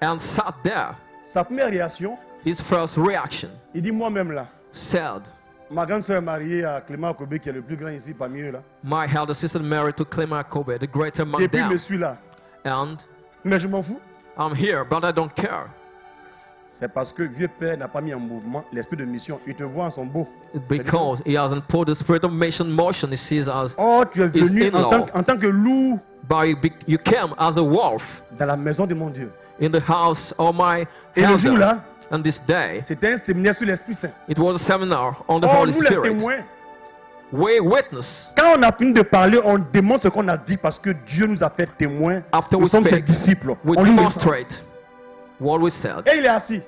and sat there. Sa première réaction, His first reaction il dit, moi-même là, said, ma grande soeur est mariée à Clément Akobé, qui est le plus grand ici parmi eux là. my elder sister married to Clement Kobe, the greater among Et puis, je them. me suis là. And Mais je m'en fous. I'm here, but I don't care. C'est parce que vieux père n'a pas mis en mouvement l'esprit de mission. Il te voit en son beau. Because he hasn't put the spirit of mission in motion. He sees us. Oh, tu es His venu in-law. en tant que loup But you came as a wolf dans la maison de mon Dieu. in the house of my Et le jour elder. là, And this day, c'était un séminaire sur l'Esprit Saint. it was a seminar on the Oh, Holy nous les Spirit. témoins, We witness. quand on a fini de parler, on démontre ce qu'on a dit parce que Dieu nous a fait témoins. After Nous we sommes ses speak, disciples. we On lui ressent. demonstrate what we said. Et il est assis,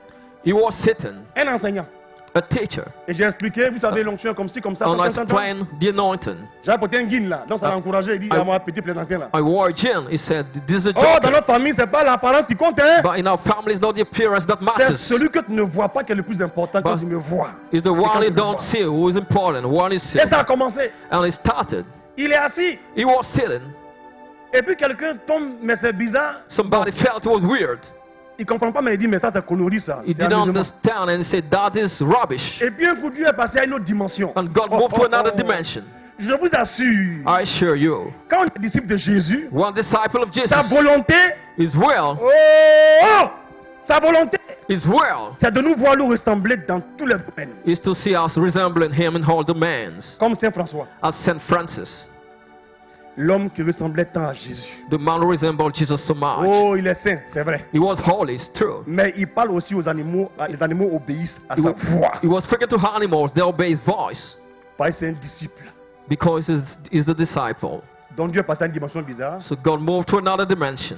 He was sitting, un enseignant. a teacher, Et j'ai expliqué, vous savez, l'onction comme ci, comme ça. and I tant, tant, tant. explained the anointing. J'ai apporté un guine là, donc ça l'a encouragé. Il dit, à moi, petit plaisantin là. I wore a gin. He said, "This is a Oh, dans joker." notre famille, c'est pas l'apparence qui compte, hein. But in our family, it's not the appearance that C'est matters. celui que tu ne vois pas qui est le plus important quand But tu me vois. It's the Et quand one tu you me don't vois. see who is important. One is Et seen. ça a commencé. And it started. Il est assis. He was sitting. Et puis quelqu'un tombe, mais c'est bizarre. Somebody felt it was weird. Il comprend pas, mais il dit, mais ça c'est connerie ça. He C'est didn't amusement. understand and he said, "That is rubbish." Et puis un coup de Dieu est passé à une autre dimension. And God Oh, moved oh, to another oh. dimension. Je vous assure, I assure you, quand on est disciple de Jésus, one disciple of sa Jesus, volonté, his will, oh, sa volonté, his will c'est de nous voir nous ressembler dans tous les domaines. is to see us resembling him in all demands. Comme Saint François, As Saint Francis, l'homme qui ressemblait tant à Jésus. the man who resembled Jesus so much. Oh, il est saint, c'est vrai. He was holy, it's true. Mais il parle aussi aux animaux. Les animaux obéissent à He sa was, voix. he was speaking to animals, they obey his voice Parce que c'est un disciple. because he's the disciple. Donc Dieu est passé à une dimension bizarre. So God moved to another dimension.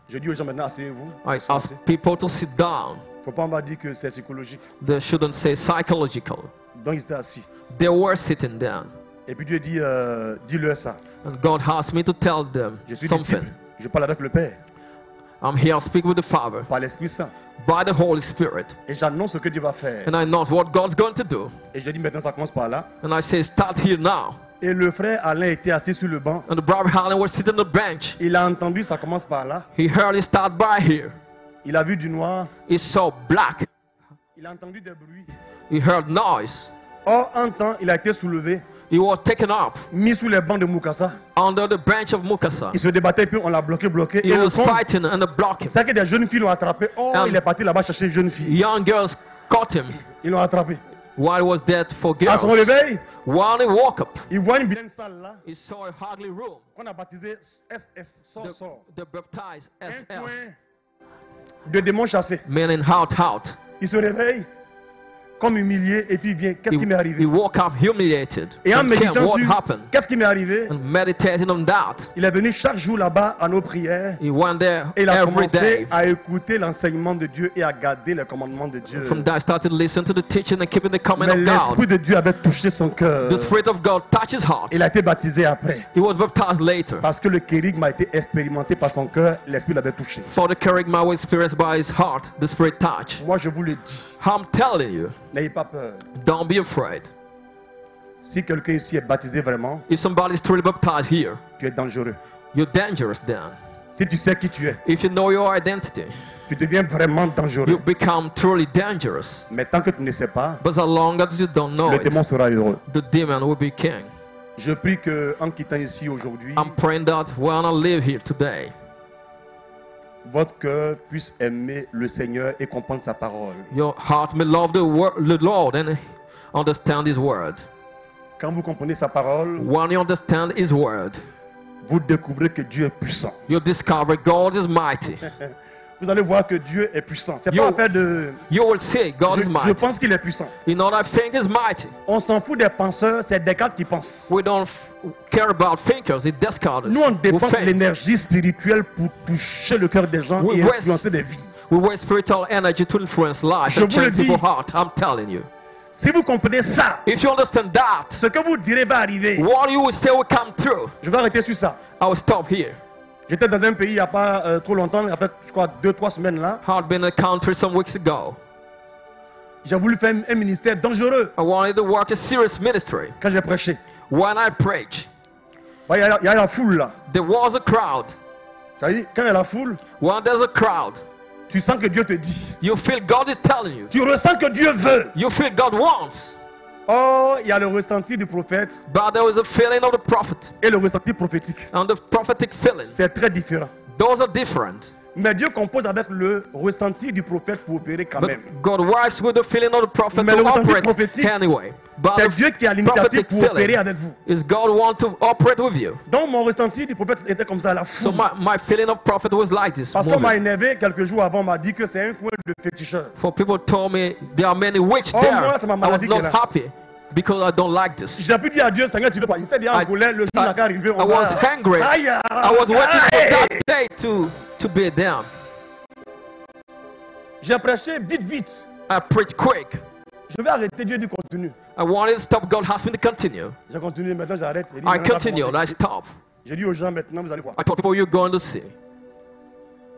Je dis aux gens maintenant, asseyez-vous. I ask people to sit down. Faut pas me dire que c'est psychologique. They shouldn't say psychological. Donc ils étaient assis. They were sitting down. Et puis Dieu dit, dis-leur ça. And God asked me to tell them Je suis something. disciple. Je parle avec le Père, I'm here to speak with the Father par l'Esprit Saint. by the Holy Spirit. Et j'annonce ce que Dieu va faire. And I know what God's going to do. Et je dis maintenant, ça commence par là. And I say, start here now. Et le frère Alain était assis sur le banc. And the brother Harlan was sitting on the bench. Il a entendu, ça commence par là. He heard it start by here. Il a vu du noir. He saw black. Il a entendu des bruits. He heard noise. Or, un temps, il a été soulevé, He was taken up mis sous les bancs de Mukasa. under the bench of Mukasa. Il se débattait, puis on l'a bloqué. He Et le was son, fighting and they blocked him. c'est que des jeunes filles l'ont attrapé. Oh, And- il est parti là-bas chercher une jeune fille. Young girls caught him Ils l'ont attrapé. while he was dead for À son girls. réveil, While he woke up, il voit une vilaine salle là, he saw a ugly room. qu'on a baptisé SS, The, sort. the baptized Un SS, coin de démons chassés. meaning out. Il se réveille, comme humilié, et puis il vient. Qu'est-ce qui m'est He arrivé? woke up humiliated. Et en And came, méditant what sur happened? qu'est-ce qui m'est arrivé, And meditating on that, il est venu chaque jour là-bas à nos prières. he went there Et il a every commencé day. à écouter l'enseignement de Dieu et à garder les commandements de Dieu. From there, I started listening to the teaching and keeping the command Mais of l'Esprit God. de Dieu avait touché son cœur. The Spirit of God touched his heart. Il a été baptisé après. He was baptized later. Parce que le kérigme a été expérimenté par son cœur, l'Esprit l'avait touché. For the charisma was experienced by his heart, the Spirit touch. Moi, je vous le dis, I'm telling you, n'ayez pas peur. don't be afraid. Si quelqu'un ici est baptisé vraiment, If somebody's truly baptized here, tu es dangereux. you're dangerous then. Si tu sais qui tu es, If you know your identity, tu deviens vraiment you dangereux. become truly dangerous. Mais tant que tu ne sais pas, But as long as you don't know le it, démon sera heureux. the demon will be king. Je prie que, en quittant ici aujourd'hui, I'm praying that when I live here today, votre cœur puisse aimer le Seigneur et comprendre sa parole. your heart may love the Lord and understand His word. Quand vous comprenez sa parole, When you understand His word, vous découvrez que Dieu est puissant. you discover God is mighty. Vous allez voir que Dieu est puissant. C'est Yo. pas affaire de... You will see God is Je mighty. pense qu'il est puissant. You know that think is mighty. On s'en fout des penseurs, c'est Descartes qui pense. We don't care about thinkers. It's Descartes Nous, on who dépense think. l'énergie spirituelle pour toucher le cœur des gens We et waste- influencer des vies. We waste spiritual energy to influence life Je and vous le change dis. people's heart. I'm telling you. Si vous comprenez ça, If you understand that, ce que vous direz va arriver. what you will say will come true. Je vais arrêter sur ça. I will stop here. J'étais dans un pays il n'y a pas trop longtemps, il y a peut-être, je crois, 2-3 semaines là. I'd been in a country some weeks ago. J'ai voulu faire un ministère dangereux I wanted to work a serious ministry. quand j'ai prêché. When I preach, Il y a la foule là. there was a crowd. Ça dit, quand il y a la foule, When there's a crowd, tu sens que Dieu te dit. you feel God is telling you. Tu ressens que Dieu veut. You feel God wants. Oh, il y a le ressenti du prophète But there was a feeling of the prophet et le ressenti prophétique. and the prophetic feeling. C'est très différent. Those are different. Mais Dieu compose avec le ressenti du prophète pour opérer quand même. But God works with the feeling of the prophet Mais le to ressenti operate prophétique, anyway. But c'est the Dieu qui a l'initiative prophetic pour opérer feeling avec vous. is God want to operate with you. Donc mon ressenti du prophète était comme ça à la So foule. my feeling of prophet was like this. Parce qu'on m'a moving. énervé quelques jours avant, on m'a dit que c'est un coin de féticheur. For people told me there are many witches Oh, there. moi, c'est ma I was maladie qui est not là. happy because I don't like this. J'ai pu dire à Dieu, Seigneur, tu veux pas. J'étais déjà en colère, le jour n'a qu'à arriver. I was hungry. Aïe, I was waiting for aïe. that day to be down. J'ai prêché vite. I preach quick. Je vais arrêter, Dieu dit continue. I wanted to stop. God asked me to continue. J'ai continué, maintenant j'arrête. J'ai dit, I maintenant, continued. I commencer. stopped. J'ai dit aux gens, maintenant vous allez voir. I told people you're going to see.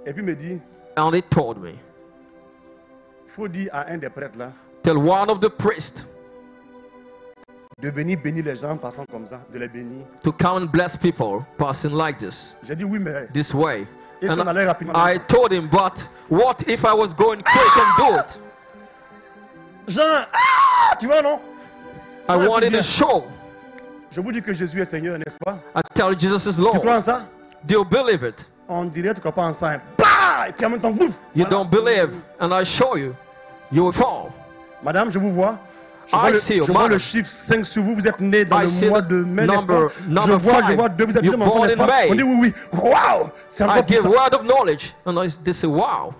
Et puis il me dit, And they told me, il faut dire à un des prêtres là, tell one of the priests de venir bénir les gens en passant comme ça, de les bénir. to come and bless people passing like J'ai dit oui, mais this way. et si on And allait rapidement. I told him, but what if I was going quick and do it? Jean, tu vois non? I Ouais, wanted bien. to show. Je vous dis que Jésus est Seigneur, n'est-ce pas? I tell you Jesus is Tu crois en Lord. ça? Do you believe it? On dirait que tu crois pas en ça. Hein. Bah! Et puis en même temps, bouf! You Voilà. don't believe, and I show you, you will fall. Madame, je vous vois. Je I vois, see you, je vois le madam. chiffre 5 sur vous. Vous êtes né dans I see le mois the de mai, n'est-ce pas? number Je vois five. deux. Vous êtes You're deuxième enfant, born n'est-ce in pas? May. On dit oui. Waouh! C'est I encore plus give ça. word of knowledge, and they say, wow.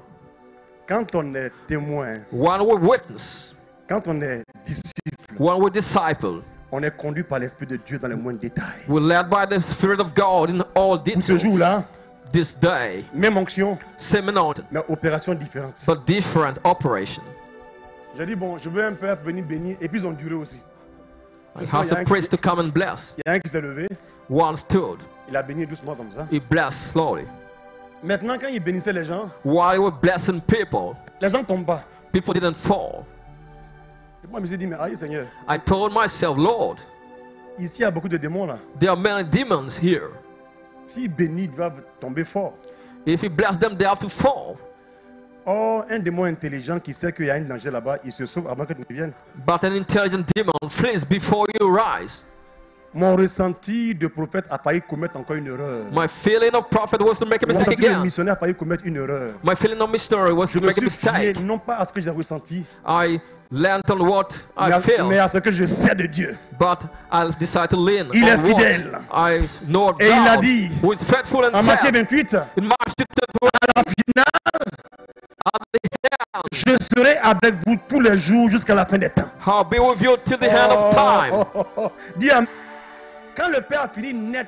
Quand on est témoin, One will witness, quand on est disciple, one will disciple. on est conduit par l'Esprit de Dieu dans les moindres détails. We're led by the Spirit of God in all Pour ce details. jour-là, This day, même onction, same anointing, mais opération différente. but different operation. J'ai dit, bon, je veux un peu venir bénir, et puis ils ont duré aussi. I asked the priest to come and bless. Il y a un qui s'est levé, One stood, il a béni doucement comme ça. he blessed slowly. Maintenant, quand il bénissait les gens, While he was blessing people, les gens tombent pas. people didn't fall. Et moi, je me suis dit, mais aïe Seigneur, I told myself, Lord, ici il y a beaucoup de démons là. there are many demons here. S'ils bénissent, ils doivent tomber fort. If he bless them, they have to fall. Or, un démon intelligent qui sait qu'il y a un danger là-bas, il se sauve avant que tu ne viennes. But an intelligent demon flees before you rise. Mon ressenti de prophète a failli commettre encore une erreur. My feeling of prophet was to make a Mon mistake ressenti de again. missionnaire a failli commettre une erreur. My feeling of missionary was Je to me make a suis fié mistake. non pas à ce que j'ai ressenti, I learned on what I mais felt, à ce que je sais de Dieu. but I decided to lean Il est on fidèle. what I know Et il a God, dit, who is faithful and En Matthieu said 28, in Mark 22, à la finale, at the end, je serai avec vous tous les jours jusqu'à la fin des temps. I'll be with you till the end of time. Dis Amen. Quand le Père a fini net,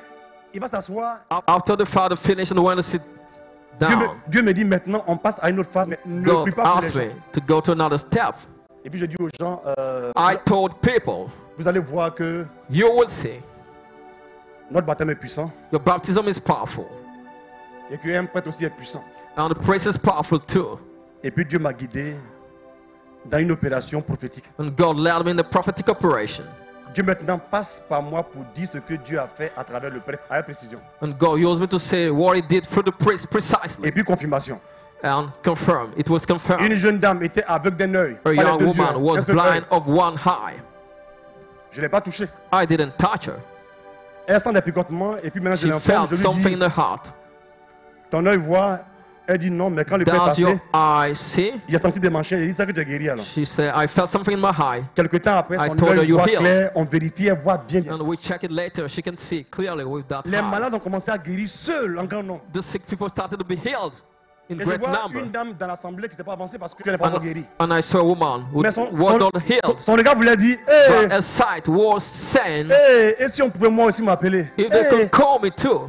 il va s'asseoir. After the Father finished and went to sit down, Dieu me dit maintenant, on passe à une autre phase. Mais ne God prie pas pour les asked me gens. to go to another step. Et puis je dis aux gens, I told people, vous allez voir que you will see notre baptême est puissant your baptism is powerful, et qu'un prêtre aussi est puissant. and the praise is powerful too. Et puis Dieu m'a guidé dans une opération prophétique. And God led me in the prophetic operation. Dieu maintenant passe par moi pour dire ce que Dieu a fait à travers le prêtre, avec précision. And God used me to say what He did through the priest Et precisely, puis confirmation. and confirm. It was Une confirmed. jeune dame était aveugle d'un œil. A pas les young deux woman yeux, un was seul blind œil. of one eye. Je ne l'ai pas touchée. I didn't touch her. Elle sent des picotements et puis maintenant je She l'informe, felt je lui something dis, in her heart. ton œil voit. Elle dit non, mais quand le père est Does passé, your eye see? il a senti des manchettes. Il dit ça que tu es guéri alors. She said, I felt something in my eye. Quelque temps après, I son told her œil you voit healed. clair, on vérifie, elle voit bien. And we check it later. She can see clearly with that Les eye. malades ont commencé à guérir seuls en grand nombre. The sick people started to be healed in Et je great vois number. une dame dans l'assemblée qui n'était pas avancée parce qu'elle n'est pas encore guérie. And I saw a woman who Mais son was not healed. regard voulait dire, hey, But a sight was saying, hey, et si on pouvait moi aussi m'appeler? if they Hey. could call me too.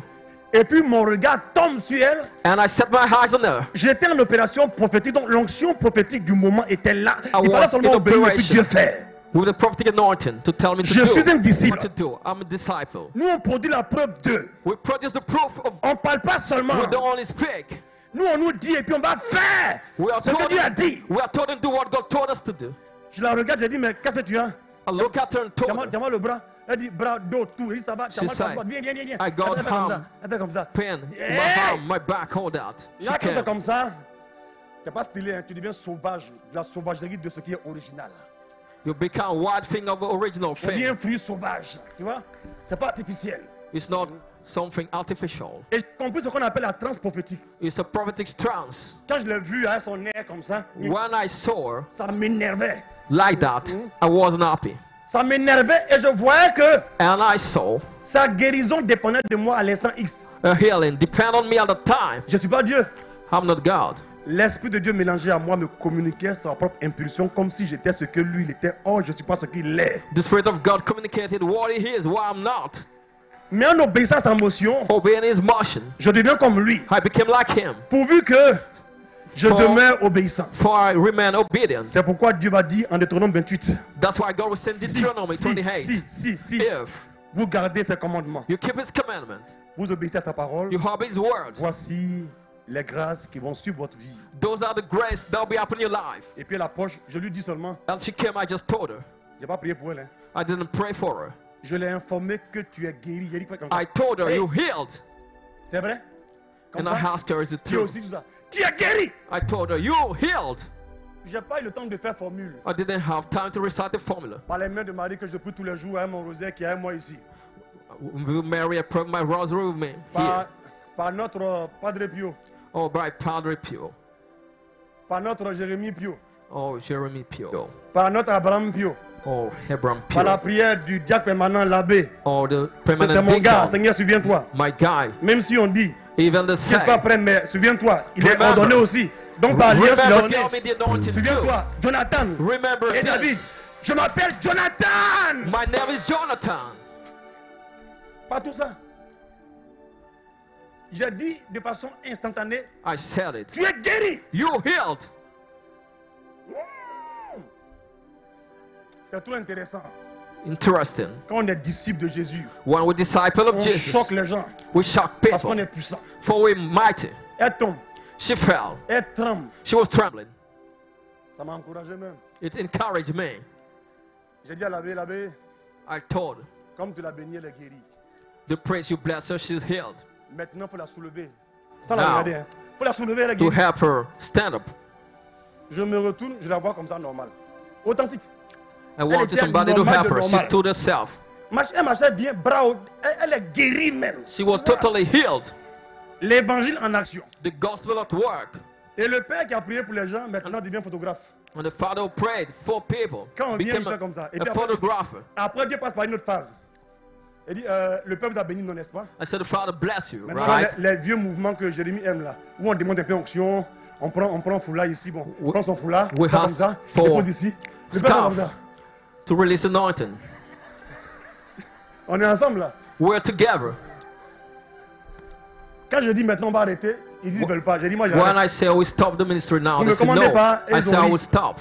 Et puis mon regard tombe sur elle. And I set my eyes on her. J'étais en opération prophétique, donc l'onction prophétique du moment était là. I Il fallait was seulement in obéir et puis operation. Dieu faire. With the prophetic anointing to tell me to Je do suis un disciple. what to do. I'm a disciple. Nous on produit la preuve d'eux. We produce the proof of On ne parle pas seulement. we don't only speak. Nous on nous dit et puis on va faire We are ce que told, Dieu a dit. we are told to do what God told us to do. Je la regarde, je dis mais qu'est-ce que tu as? I look at her and told her, Tiens-moi le bras. Elle dit bras, dos, tout. Elle dit ça va. She Tiens-moi said, viens. I got Elle fait comme ça. harm. Elle fait comme ça. pain in my Hey! arm, my back, all that. She Là, quand c'est came. comme ça, tu n'es pas stylé, hein, tu deviens sauvage. De la sauvagerie de ce qui est original. You become wild thing of the original On dit un thing. fruit sauvage. Tu vois? C'est pas artificiel. It's not something artificial. Et j'ai compris ce qu'on appelle la transe prophétique. It's a prophetic trance. Quand je l'ai vu avec son air comme ça, When I saw her ça m'énervait. like that, I wasn't happy. Ça m'énervait et je voyais que And I saw sa guérison dépendait de moi à l'instant X. a healing depend on me at the time. Je ne suis pas Dieu. I'm not God. L'Esprit de Dieu mélangé à moi me communiquait sa propre impulsion comme si j'étais ce que lui il était. Or, je ne suis pas ce qu'il est. The Spirit of God communicated what He is, what I'm not. Mais en obéissant à sa motion, Obeying His motion, je deviens comme lui. I became like Him. Pourvu que je For- demeure obéissant. For I remain obedient. C'est pourquoi Dieu va dire en Deutéronome 28. That's why God will send Deuteronomy 28. Si If vous gardez ses commandements, you keep His commandment, vous obéissez à sa parole, you obey His word, voici les grâces qui vont suivre votre vie. those are the grace that will be upon your life. Et puis elle approche, je lui dis seulement, And she came, I just told her. je n'ai pas prié pour elle. Hein. I didn't pray for her. Je l'ai informé que tu es guéri. J'ai dit comme ça. I told her, Hey. you healed. C'est vrai? Comme And I ça? asked her, is it Tu es true? aussi tout ça. Tu es guéri. I told her, you healed. J'ai pas eu le temps de faire formule. I didn't have time to recite the formula. Par les mains de Marie que je prie tous les jours avec mon rosaire qui est avec moi ici. Mary, I pray my rosary with me here. Par notre Padre Pio. Oh, by Padre Pio. Par notre Jérémie Pio. Oh, Jeremy Pio. Par notre Abraham Pio. Oh, Hebron Par la Pio. prière du diacre permanent, l'abbé. Oh, the C'est permanent mon gars, deacon. Seigneur, souviens-toi. My guy. Même si on dit, Even the je suis pas saint. prêt, mais souviens-toi, il est Remember. ordonné aussi. Donc par alliance, il est Remember, ordonné. tell me the anointing too. Souviens-toi, Jonathan Remember et David. this. Je m'appelle Jonathan. My name is Jonathan. Pas tout ça. J'ai dit de façon instantanée, I said it. tu es guéri. You healed. C'est trop intéressant. Interesting. Quand on est disciple de Jésus, When we disciple of on Jesus, choque les gens we shock parce qu'on people. est puissant. For we're mighty. Elle tombe, She fell. elle tremble. She was trembling. Ça m'a encouragé même. It encouraged me. J'ai dit à l'abbé, I told her, comme tu l'as bénie, elle est guérie. the praise you bless her, she's healed. Maintenant, il faut la soulever. Sans la Now. regarder. Il faut la soulever, elle est To guérie. help her stand up. Je me retourne, je la vois comme ça, normal. Authentique. I wanted était somebody to normale help de her. She normal. stood herself. Elle marchait bien, bras haut. Elle est guérie même. She was totally healed. L'évangile en action. The gospel at work. Et le père qui a prié pour les gens, maintenant devient photographe. And the father who prayed for people Quand on vient, il became fait comme ça. Et a puis après, photographer. après, Dieu passe par une autre phase. Il dit, le peuple vous a béni, non, n'est-ce pas? I said, the Father bless you, Maintenant, right? les vieux mouvements que Jérémie aime là, où on demande un peu onction, on prend un foulard ici, bon, on We- prend son foulard, we fait comme ask ça, for il dépose ici. Le père fait comme scarf. ça. To release anointing. On est ensemble là. We're together. Quand je dis maintenant on va arrêter, ils disent ils veulent pas. J'ai dit moi When j'arrête. I say we stop the ministry now, Vous they me say commandez no. pas, I ils say ont I ri. will stop.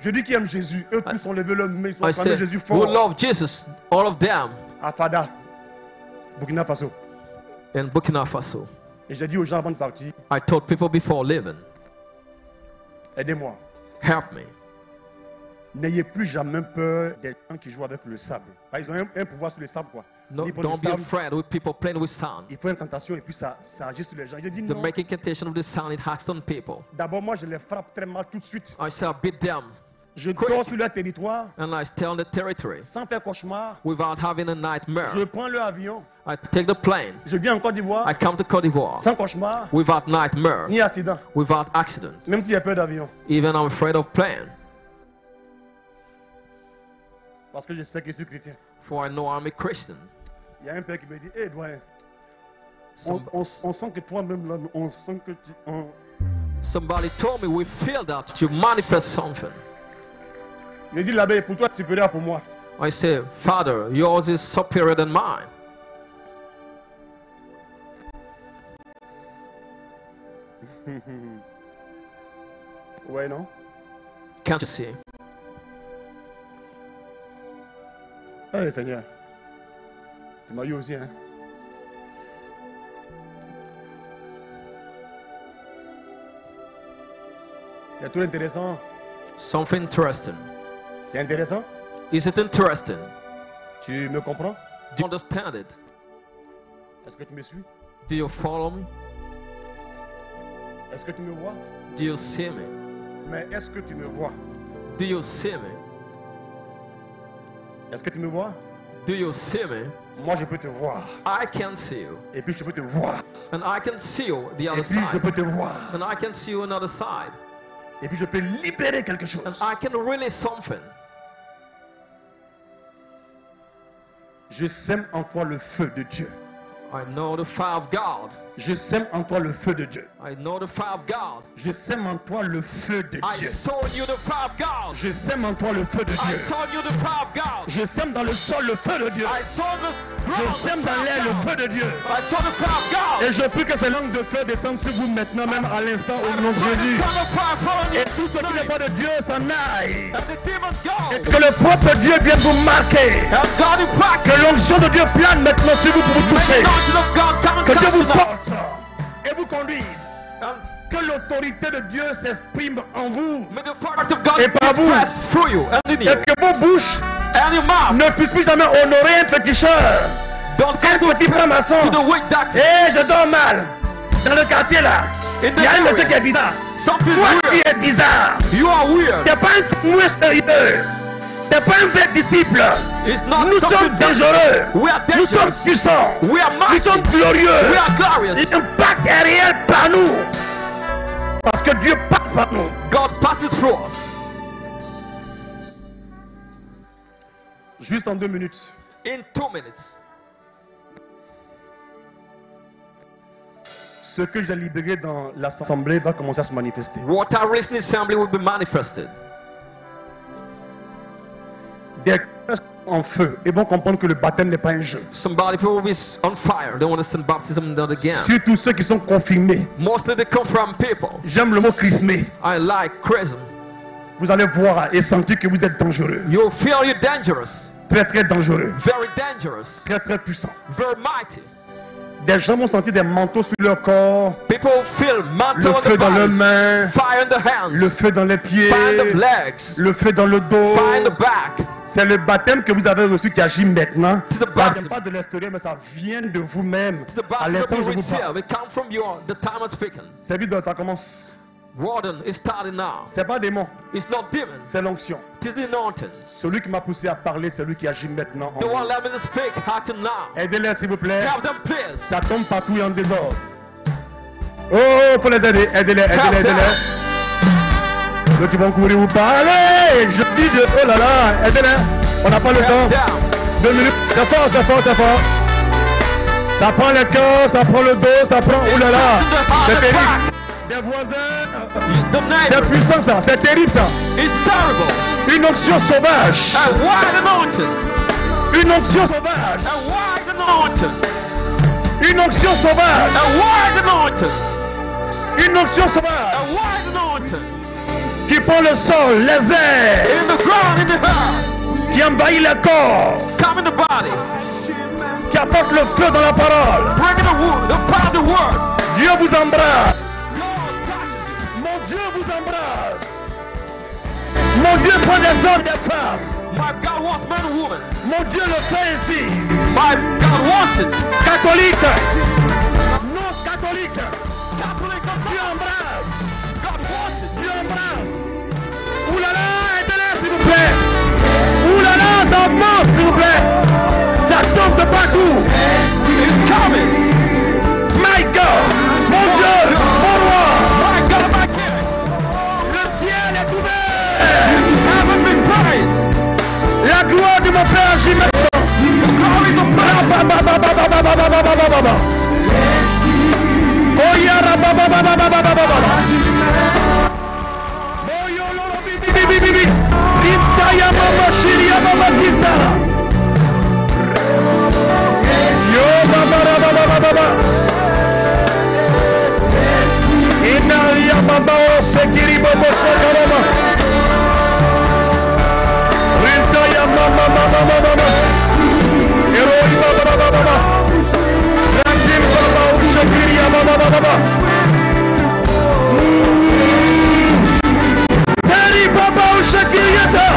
Je dis qu'ils aiment Jésus. Eux tous ont levé leur main, ils ont I acclamé said, Jésus we fort. love Jesus, all of them, À Fada, Burkina Faso. in Burkina Faso. Et j'ai dit aux gens avant de partir, I told people before leaving, aidez-moi. help me. N'ayez plus jamais peur des gens qui jouent avec le sable. Ils ont un pouvoir sur le sable quoi. No, Ils prennent don't du be sable, afraid with people playing with sound. il faut une tentation et puis ça agit sur les gens. J'ai dit The non. making contention of the sound, it hacks on people. D'abord moi je les frappe très mal tout de suite. I say I beat them, Je dors sur leur territoire and I stay on the territory sans faire cauchemar. without having a nightmare. Je prends leur avion. I take the plane. Je viens en Côte d'Ivoire I come to Cote d'Ivoire sans cauchemar without nightmare, ni accident. without accident. Même si j'ai peur d'avion. Even I'm afraid of plane, Parce que je sais que je suis chrétien. for I know I'm a Christian. Il y a un père qui me dit, hé doyen, Some- on sent que toi-même là, on sent que tu... Somebody told me we feel that you manifest something. Il dit l'abbé, pour toi c'est supérieur pour moi. I say, Father, yours is superior than mine. Ouais, non? Can't you see? Eh Seigneur, tu m'as eu aussi, hein? C'est tout intéressant. Something interesting. C'est intéressant? Is it interesting? Tu me comprends? Do you understand it? Est-ce que tu me suis? Do you follow me? Est-ce que tu me vois? Do you see me? Mais est-ce que tu me vois? Do you see me? Est-ce que tu me vois? Do you see me? Moi, je peux te voir. I can see you. Et puis, je peux te voir. And I can see you the Et other puis, je side. peux te voir. And I can see you another side. Et puis, je peux libérer quelque And chose. I can release something. Je sème en toi le feu de Dieu. I know the fire of God. Je sème en toi le feu de Dieu. I know the fire of God. Je sème en toi le feu de I Dieu. saw in you the fire of God. Je sème en toi le feu de I Dieu. saw in you the fire of God. Je sème dans le sol le feu de Dieu. I saw the Je ground, sème the dans fire l'air of le God. feu de Dieu. I saw the fire of God. Et je prie que ces langues de feu descendent sur vous maintenant, même à l'instant, au nom de Jésus. Et tout ce qui n'est pas de Dieu s'en aille. And the demons go. Et que le propre Dieu vienne vous marquer. And God in practice. Que l'onction de Dieu plane maintenant sur vous pour vous toucher. The anointing of God come and Que Dieu touch vous you now. porte et vous conduise. And Que l'autorité de Dieu s'exprime en vous. may the authority of God Et be par vous. expressed through you and in Et you. que vos bouches And your mouth. ne puissent plus jamais honorer un petit chœur. Don't Un go petit franc-maçon. to the weak doctor. Eh, je dors mal. Dans le quartier là. In Il y a un the monsieur qui est area. bizarre. Something Toi qui weird. es bizarre. You are weird. T'es pas un témoin sérieux. T'es pas un vrai disciple. It's not Nous sommes something dangereux. We are Nous sommes dangerous. puissants. We are Nous mighty. sommes glorieux. We are glorious. L'impact est réel par nous. Parce que Dieu parle par nous. God passes through us. Juste en 2 minutes. In 2 minutes. Ce que j'ai libéré dans l'assemblée va commencer à se manifester. What I release in assembly will be manifested. Des cœurs en feu et vont comprendre que le baptême n'est pas un jeu. Somebody who will be on fire. They understand baptism not again. Surtout ceux qui sont confirmés. Mostly they come from people. J'aime le mot chrismé. I like chrism. Vous allez voir et sentir que vous êtes dangereux. You feel you're dangerous. Très très dangereux. Very dangerous. Très très puissant. Very mighty. Des gens vont sentir des manteaux sur leur corps. People feel mantle Le on feu the dans leurs bodies. mains. Fire in the hands. Le feu dans les pieds. Fire in the legs. Le feu dans le dos. Fire in the back. C'est le baptême que vous avez reçu qui agit maintenant. It's the Ça ne baptism. vient pas de l'extérieur, mais ça vient de vous-même. It's the À baptism l'instant où you je vous receive. parle. It comes from the time of speaking. C'est lui, ça commence. Warden is starting now. C'est pas démon, It's not demons. c'est l'onction. It is the anointing. Celui qui m'a poussé à parler, c'est lui qui agit maintenant. En The vous. one let me to speak acting now. Aidez-les s'il vous plaît. Help them please. Ça tombe partout et en désordre. Oh, faut les aider. Aidez-les. Ceux qui vont courir ou pas. Allez, je dis de. Oh là là, aidez-les. On n'a pas le temps. Down. 2 minutes. C'est fort. Ça prend le cœur, ça prend le dos, ça prend. Oh là là. C'est terrible. Des voisins. The C'est neighbor. puissant ça. C'est terrible ça. It's terrible. Une onction sauvage. A wide anointing. Une onction sauvage. A wide anointing. Une onction sauvage. A wide anointing. Une onction sauvage. A wide anointing. Qui prend le sol, les airs. In the ground, in the earth. Qui envahit le corps. Come in the body. Qui apporte le feu dans la parole. Bring in the wood. The power of the word. Dieu vous embrasse. Lord touches you. Mon Dieu vous embrasse. Mon Dieu prend des hommes et des femmes. My God wants men and women. Mon Dieu le fait ainsi. My God wants it. Catholique. Non catholique. Catholic or Dieu not. embrasse. God wants it. Dieu embrasse. Ouh là là, aidez-les s'il vous plaît. Ouh là là, ça monte s'il vous plaît. Ça tombe de partout. It's coming. My God. Mon Dieu. Mon roi. My God, my King. Le ciel est ouvert. Heaven be praised. La gloire de mon Père agit maintenant. The glories of God. Oh yara baba baba baba baba. Oh yo lo bi bi bi bi. Rinta ya mama shiria mama kita. Yo baba baba baba baba. Ina ya baba o sekiri baba shakara. Rinta ya mama mama mama. Eroi baba baba baba. Randim baba o sekiri ya baba baba baba. Teri baba o sekiri ya ta.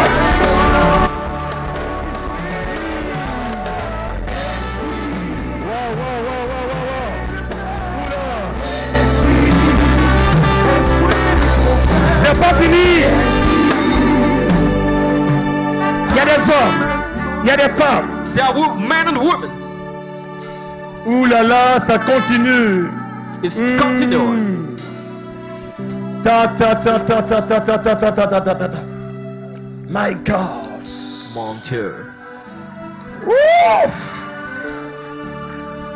C'est pas fini. Il y a des hommes, il y a des femmes They are men and women. Ouh là là, ça continue. It's continuing. Ta ta ta ta ta ta ta ta ta ta ta ta ta. My God. Mon Dieu. Ouf.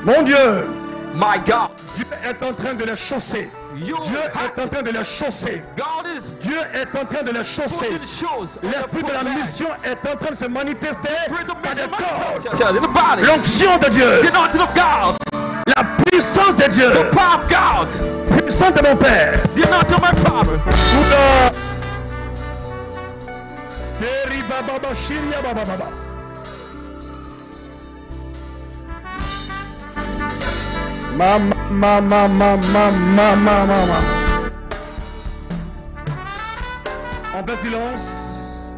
Mon Dieu. My God. Dieu est en train de les chausser. Dieu est en train de les chausser. God is Dieu est en train de les chausser. putting shows. L'esprit de la mission est en train de se manifester dans les corps. In the body. L'onction de Dieu. The anointing of God. La puissance de Dieu. The power of God. Puissance de mon Père. The anointing of my Father. Ouda. Teri baba baba shiria baba baba. Mama, mama, mama, mama, mama. On fait silence.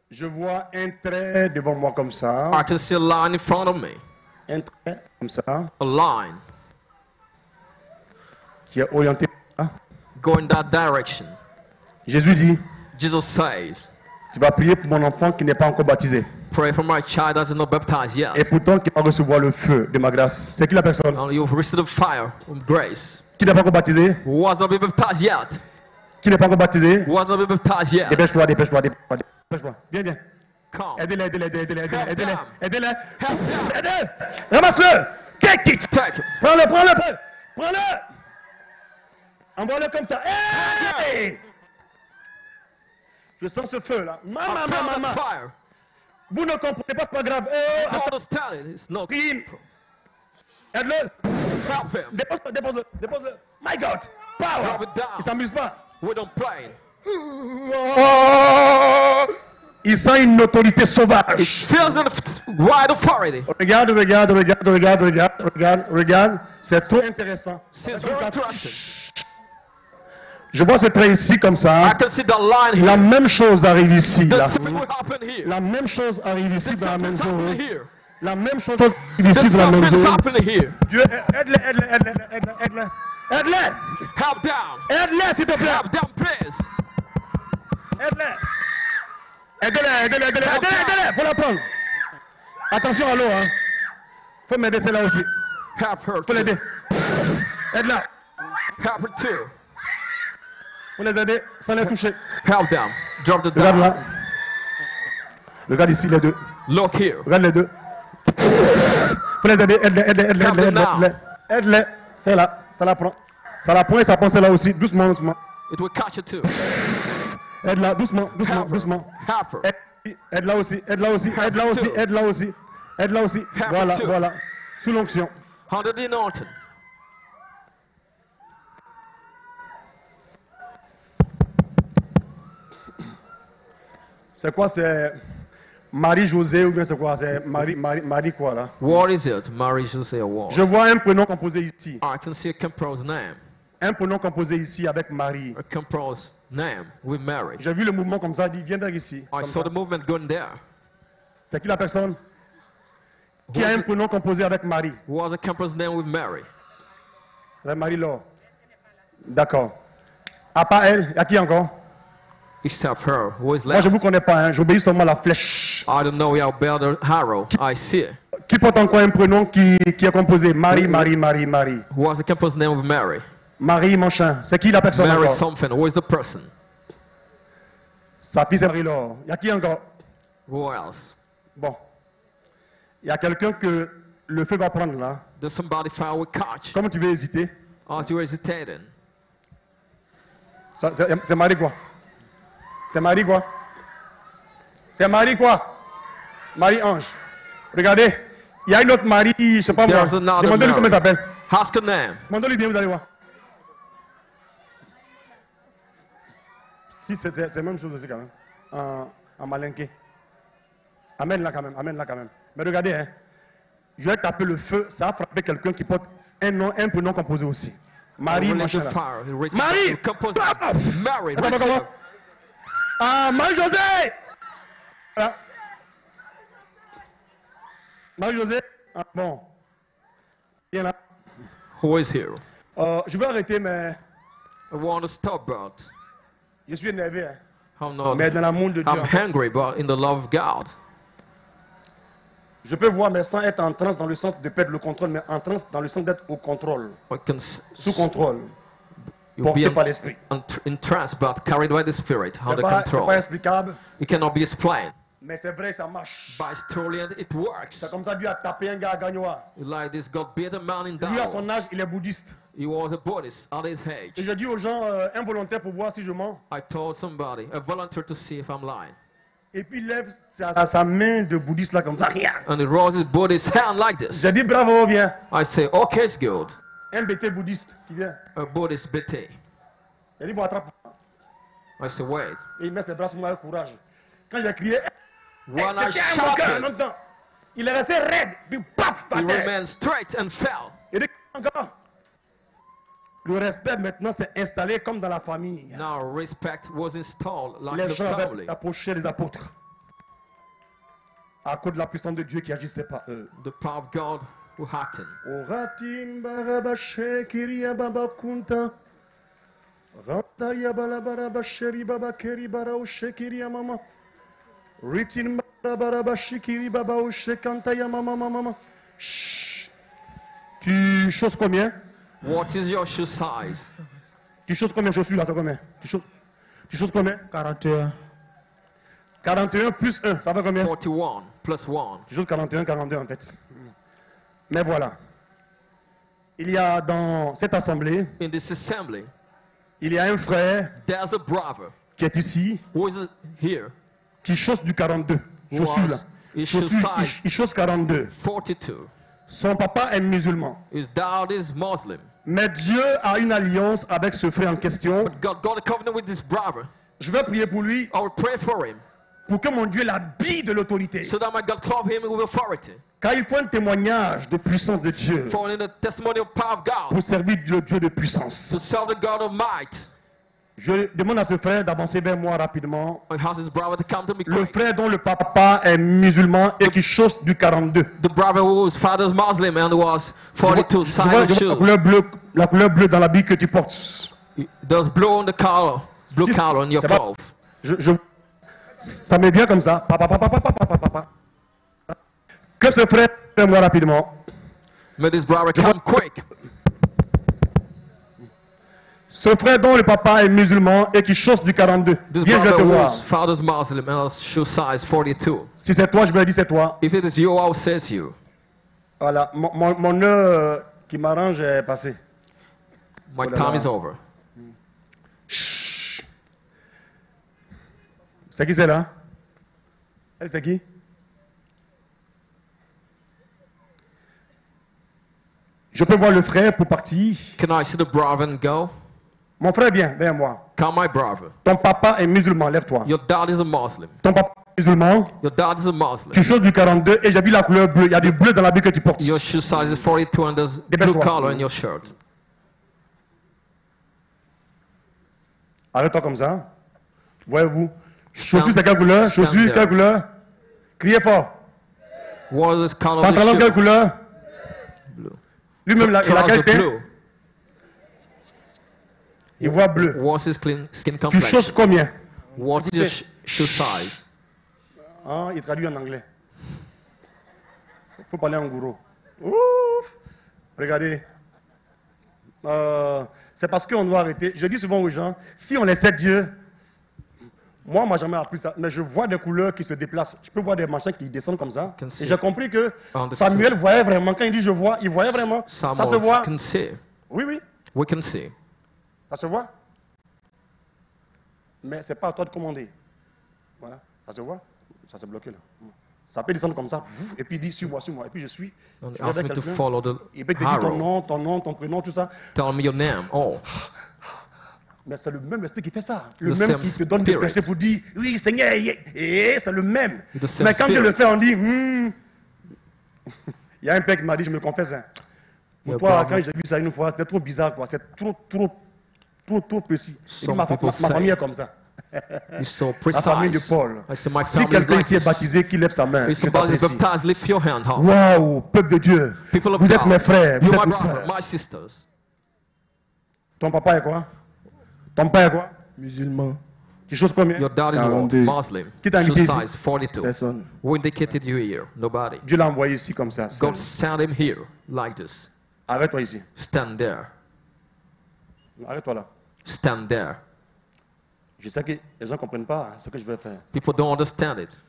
Je vois un trait devant moi comme ça. I can see a line in front of me. Un trait comme ça. A line Qui est orienté. going that direction. Jésus dit, Jesus says, tu vas prier pour mon enfant qui n'est pas encore baptisé. pray for my child that is not baptized yet. Et pourtant qui va recevoir le feu de ma grâce. C'est qui la personne? And you've received the fire of grace. Qui n'est pas encore baptisé? Who has not been baptized yet? Qui n'est pas encore baptisé? Who has not been baptized yet? Dépêche-toi, dépêche-toi, dépêche-toi, dépêche-toi. Viens, viens. Come. Aidez-les, aidez-les, aidez-les, aidez-les, Help aidez-les, them. aidez-les. Help them. Aidez-les. Ramasse-le. Take it. Take it. Prends-le, prends-le. Prends-le. Envoie-le comme ça. Hey! Je sens ce feu là. I Maman, felt maman, the maman. fire. Vous ne comprenez pas, c'est pas grave. I Oh, don't attends. understand it. It's not. Prie. Aide-le. Help him. Dépose-le, dépose-le, dépose-le. My God. Power. Drop it down. Il s'amuse pas. We don't play. Oh! Il sent une autorité sauvage. Feels in wide authority. Regarde, regarde, regarde, regarde, regarde, regarde, regarde. C'est trop intéressant. It's very interesting. Je vois ce trait ici comme I ça. can see the line La here. même chose arrive ici. The Là. same will happen here. La même chose arrive ici The dans la same même is happening zone. here. La même chose arrive The ici dans la same même is zone. happening here. Dieu, aide-les, aide-les, aide-les, aide-les, aide-les. Aide-les. Help down. Aide-les, s'il te plaît. Help down, please. Aide-les. Aidez-les, aidez-les, aidez-les, aidez-les, aidez-les. Faut la prendre. Attention à l'eau, hein. Faut m'aider celle-là aussi. Help her Faut l'aider. too. Aide-la. Help her too. Faut les aider sans les toucher. Help down. Drop the Regarde down. là. Regarde ici les deux. Look here. Regarde les deux. Faut les aider. Aide-les, aide-les, aide-les, Help aide-les, them now. aide-les. Aide-les. C'est là. Ça la prend. Ça la prend et ça prend celle-là aussi. Doucement, doucement. It will catch you too. Aide-la. Doucement, doucement, Help her. doucement. Help her. Aide-la aussi. Aide-la aussi. Aide-la her aussi. too. Aide-la aussi. Aide-la aussi. Help Voilà, her too. voilà. Sous l'onction. Under the anointing. C'est quoi? C'est Marie-Josée ou bien c'est quoi? C'est Marie quoi là? What is it? Mary should say a word. Je vois un prénom composé ici. I can see a compromised name. Un prénom composé ici avec Marie. A compromised name with Mary. J'ai vu le mouvement comme ça, il dit viens vers ici. I Comme saw ça. the movement going there. C'est qui la personne qui a un prénom composé avec Marie? Who has a compromised name with Mary? C'est Marie-Laure. D'accord. À part elle, il y a qui encore? Except her. Who is Moi je left? ne vous connais pas, hein. J'obéis seulement à la flèche. I don't know how bear the arrow. I see it. Qui porte encore un prénom qui est composé? Marie, Marie, Marie, Marie. Who has a compromised name with Mary? Marie, mon chien. C'est qui la personne Mary encore? something. Who is the person? Sa fille c'est Marie-Laure. Il y a qui encore? Who else? Bon. Il y a quelqu'un que le feu va prendre là. Does somebody fire will catch? Comme tu veux hésiter. Are you hesitating? C'est Marie quoi? C'est Marie quoi? C'est Marie quoi? Marie-Ange. Regardez, il y a une autre Marie, je ne sais pas moi. There's another Demandez-lui comment elle Mary. s'appelle. Ask her name. Demandez-lui bien, vous allez voir. Si, c'est la même chose aussi quand même. En malinqué. Amène-la quand même, amène-la quand même. Mais regardez, hein, je vais taper le feu, ça a frappé quelqu'un qui porte un nom, un prénom composé aussi. Marie, Release machin the là. fire. Receive Marie! the composed- Mary, Attends, receive. attends. Ah, Marie-Josée! Voilà. Marie-Josée? Ah, bon. Viens là. Who is here? Je vais arrêter, mais I want to stop, but Je suis énervé, hein. I'm not. Mais dans l'amour de Dieu. I'm en fait, hungry, but in the love of God. je peux voir mes sangs être en transe dans le sens de perdre le contrôle, mais en transe dans le sens d'être au contrôle, I can sous contrôle, you'll be porté par l'esprit. in trance, but carried by the Spirit, C'est under pas control. explicable, It cannot be explained, mais c'est vrai, ça marche. but it's totally and it works. C'est comme ça Dieu a tapé un gars à Gagnoa. Like this, God beat a man in Lui, à son Dawa. âge, il est bouddhiste. He was a Buddhist at his Et age. je dis aux gens, involontaires pour voir si je mens. I told somebody, a volunteer, to see if I'm lying. Et puis il lève sa main de bouddhiste là comme ça. Rien. And he rose his Buddhist hand like this. J'ai dit bravo, viens. I say, okay, it's good. Un BT bouddhiste qui vient. A Buddhist BT. Il dit bon, attrape. I say, wait. Et il met ses bras sur moi avec courage. Quand j'ai crié, When I c'était un bon cœur en shouted, même temps. Il est resté raide, puis paf, he par terre. remained straight and fell. Il dit encore. Le respect maintenant s'est installé comme dans la famille. Now respect was installed like Les the gens avaient family. approché les apôtres. À cause de la puissance de Dieu qui agissait par eux. The power of God who acted. Oratin barabashe kiria baba kunta. Rantaria balabarabasheri baba keri baraushe kiria mama. Ritin barabarabashi kiri baba ushe kantaya mama mama. Chut. Tu choses combien? What is your shoe size? Tu choses combien chaussures là, c'est combien? Tu choses combien? 41. 41 plus 1, ça fait combien? 41 plus 1. Tu choses 41, 42 en fait. Mais voilà. Il y a dans cette assemblée, In this assembly, il y a un frère there's a brother qui est ici, who is here, qui chausse du 42. who Chaussures là. was his shoe size Il chausse 42. 42. Son papa est musulman. His dad is Muslim. Mais Dieu a une alliance avec ce frère en question. God got a covenant with this brother. Je vais prier pour lui, I will pray for him pour que mon Dieu l'habille de l'autorité. so that my God clothe him with authority. Car il faut un témoignage de puissance de Dieu For in the testimony of power of God pour servir le Dieu de puissance. to serve the God of might. Je demande à ce frère d'avancer vers moi rapidement. I ask his brother to come to me Le quick. frère dont le papa est musulman et qui chausse du 42. The brother whose father's Muslim and was 42 Je size vois of shoes. la couleur bleue dans l'habit que tu portes. There's blue on the collar, blue Si- collar on your c'est pas- clothes. Ça me vient comme ça. Papa. Que ce frère vers moi rapidement. May this brother come quick. Ce frère dont le papa est musulman et qui chausse du 42. This Viens, je vais te brother voir. whose father's Muslim and has shoe size 42. Si c'est toi, je vais dire c'est toi. If it is you, I'll say it's you. Voilà, mon heure qui m'arrange est passée. My Oh là time là. is over. C'est qui c'est là? Elle, c'est qui? Je peux voir le frère pour partir. Can I see the brother and go? Mon frère, viens vers moi. Come, my brother. Ton papa est musulman, lève-toi. Your dad is a Muslim. Ton papa est musulman, Your dad is a Muslim. tu choses du 42 et j'ai vu la couleur bleue. Il y a du bleu dans l'habit que tu portes. Your shoe size is 42 and there's blue Dépêche-toi. collar in your shirt. Arrête-toi comme ça. Voyez-vous. Chaussures, Stand- c'est quelle couleur? stand Chaussures, there. quelle couleur? Criez fort. What is the color of Pantalon, the quelle shoe? couleur? Blue. Lui-même, il a Trouser quel teint? blue. Il voit bleu. What's his skin Tu complexion? chausses combien? What's your shoe size? Ah, il traduit en anglais. Il faut parler en gourou. Ouf! Regardez. C'est parce qu'on doit arrêter. Je dis souvent aux gens, si on laissait Dieu, moi, on m'a jamais appris ça, mais je vois des couleurs qui se déplacent. Je peux voir des machins qui descendent comme ça. Can see. Et j'ai compris que Understood. Samuel voyait vraiment. Quand il dit je vois, il voyait vraiment. Ça se voit. Someone can see. Oui, oui, We can see. ça se voit. Mais c'est pas à toi de commander. Voilà, ça se voit. Ça s'est bloqué là. Ça peut descendre comme ça, et puis il dit suis-moi, suis-moi. Et puis je suis. And Je vais ask avec me to quelqu'un. follow the Il peut te dire arrow. ton nom, ton prénom, tout ça. Tell me your name. Oh, Mais c'est le même esprit qui fait ça. Le The même same qui te donne des spirit. péchés pour dire oui, Seigneur, c'est le même. The same Mais quand Dieu le spirit. fait, on dit Il y a un père qui m'a dit, je me confesse. Hein. Pour Yeah, toi, bravo. quand j'ai vu ça une fois, c'était trop bizarre, quoi. C'est trop précis. Et Some ma people say- famille est comme ça. it's so La famille de precise. Paul. I say my Si family is quelqu'un like ici est this. baptisé, qu'il lève sa main. If Je somebody is t'apprécie. baptized, lift your hand up. Waouh, peuple de Dieu. People of Vous êtes God, mes frères, vous you're êtes my mes brother, sœurs. my sisters. Ton papa est quoi? Ton père est quoi? Musulman. Tu choses combien? Your dad is 42. Muslim. Qui t'a Shoe invité ici? size 42. Personne. Who indicated you here? Nobody. Dieu l'a envoyé ici comme ça. seul. God sent him here like this. Arrête-toi ici. Stand there. Arrête-toi là. Stand there. Je sais que les gens ne comprennent pas ce que je vais faire. People don't understand it.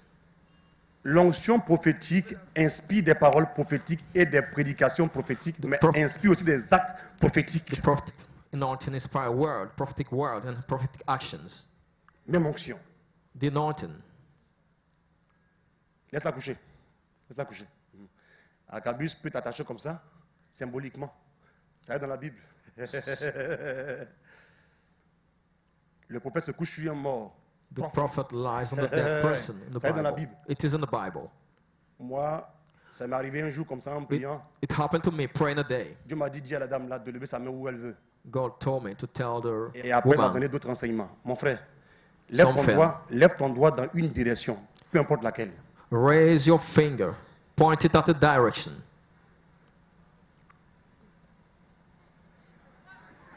L'onction prophétique inspire des paroles prophétiques et des prédications prophétiques, mais inspire aussi des actes prophétiques. The prophetic anointing inspire prophetic word, and prophetic actions. Même onction. The anointing. Laisse-la coucher. Laisse-la coucher. Agabus peut t'attacher comme ça, symboliquement. Ça est dans la Bible. Le prophète se couche sur un mort. The prophet lies on the dead person in the Ça est dans la Bible. Bible. It is in the Bible. Moi, ça m'est arrivé un jour comme ça en priant. It happened to me praying a day. Dieu m'a dit, dis à la dame là de lever sa main où elle veut. God told me to tell the Et après, il m'a woman, donné d'autres enseignements. Mon frère, Son frère. lève ton doigt dans une direction, peu importe laquelle. raise your finger, point it at the direction.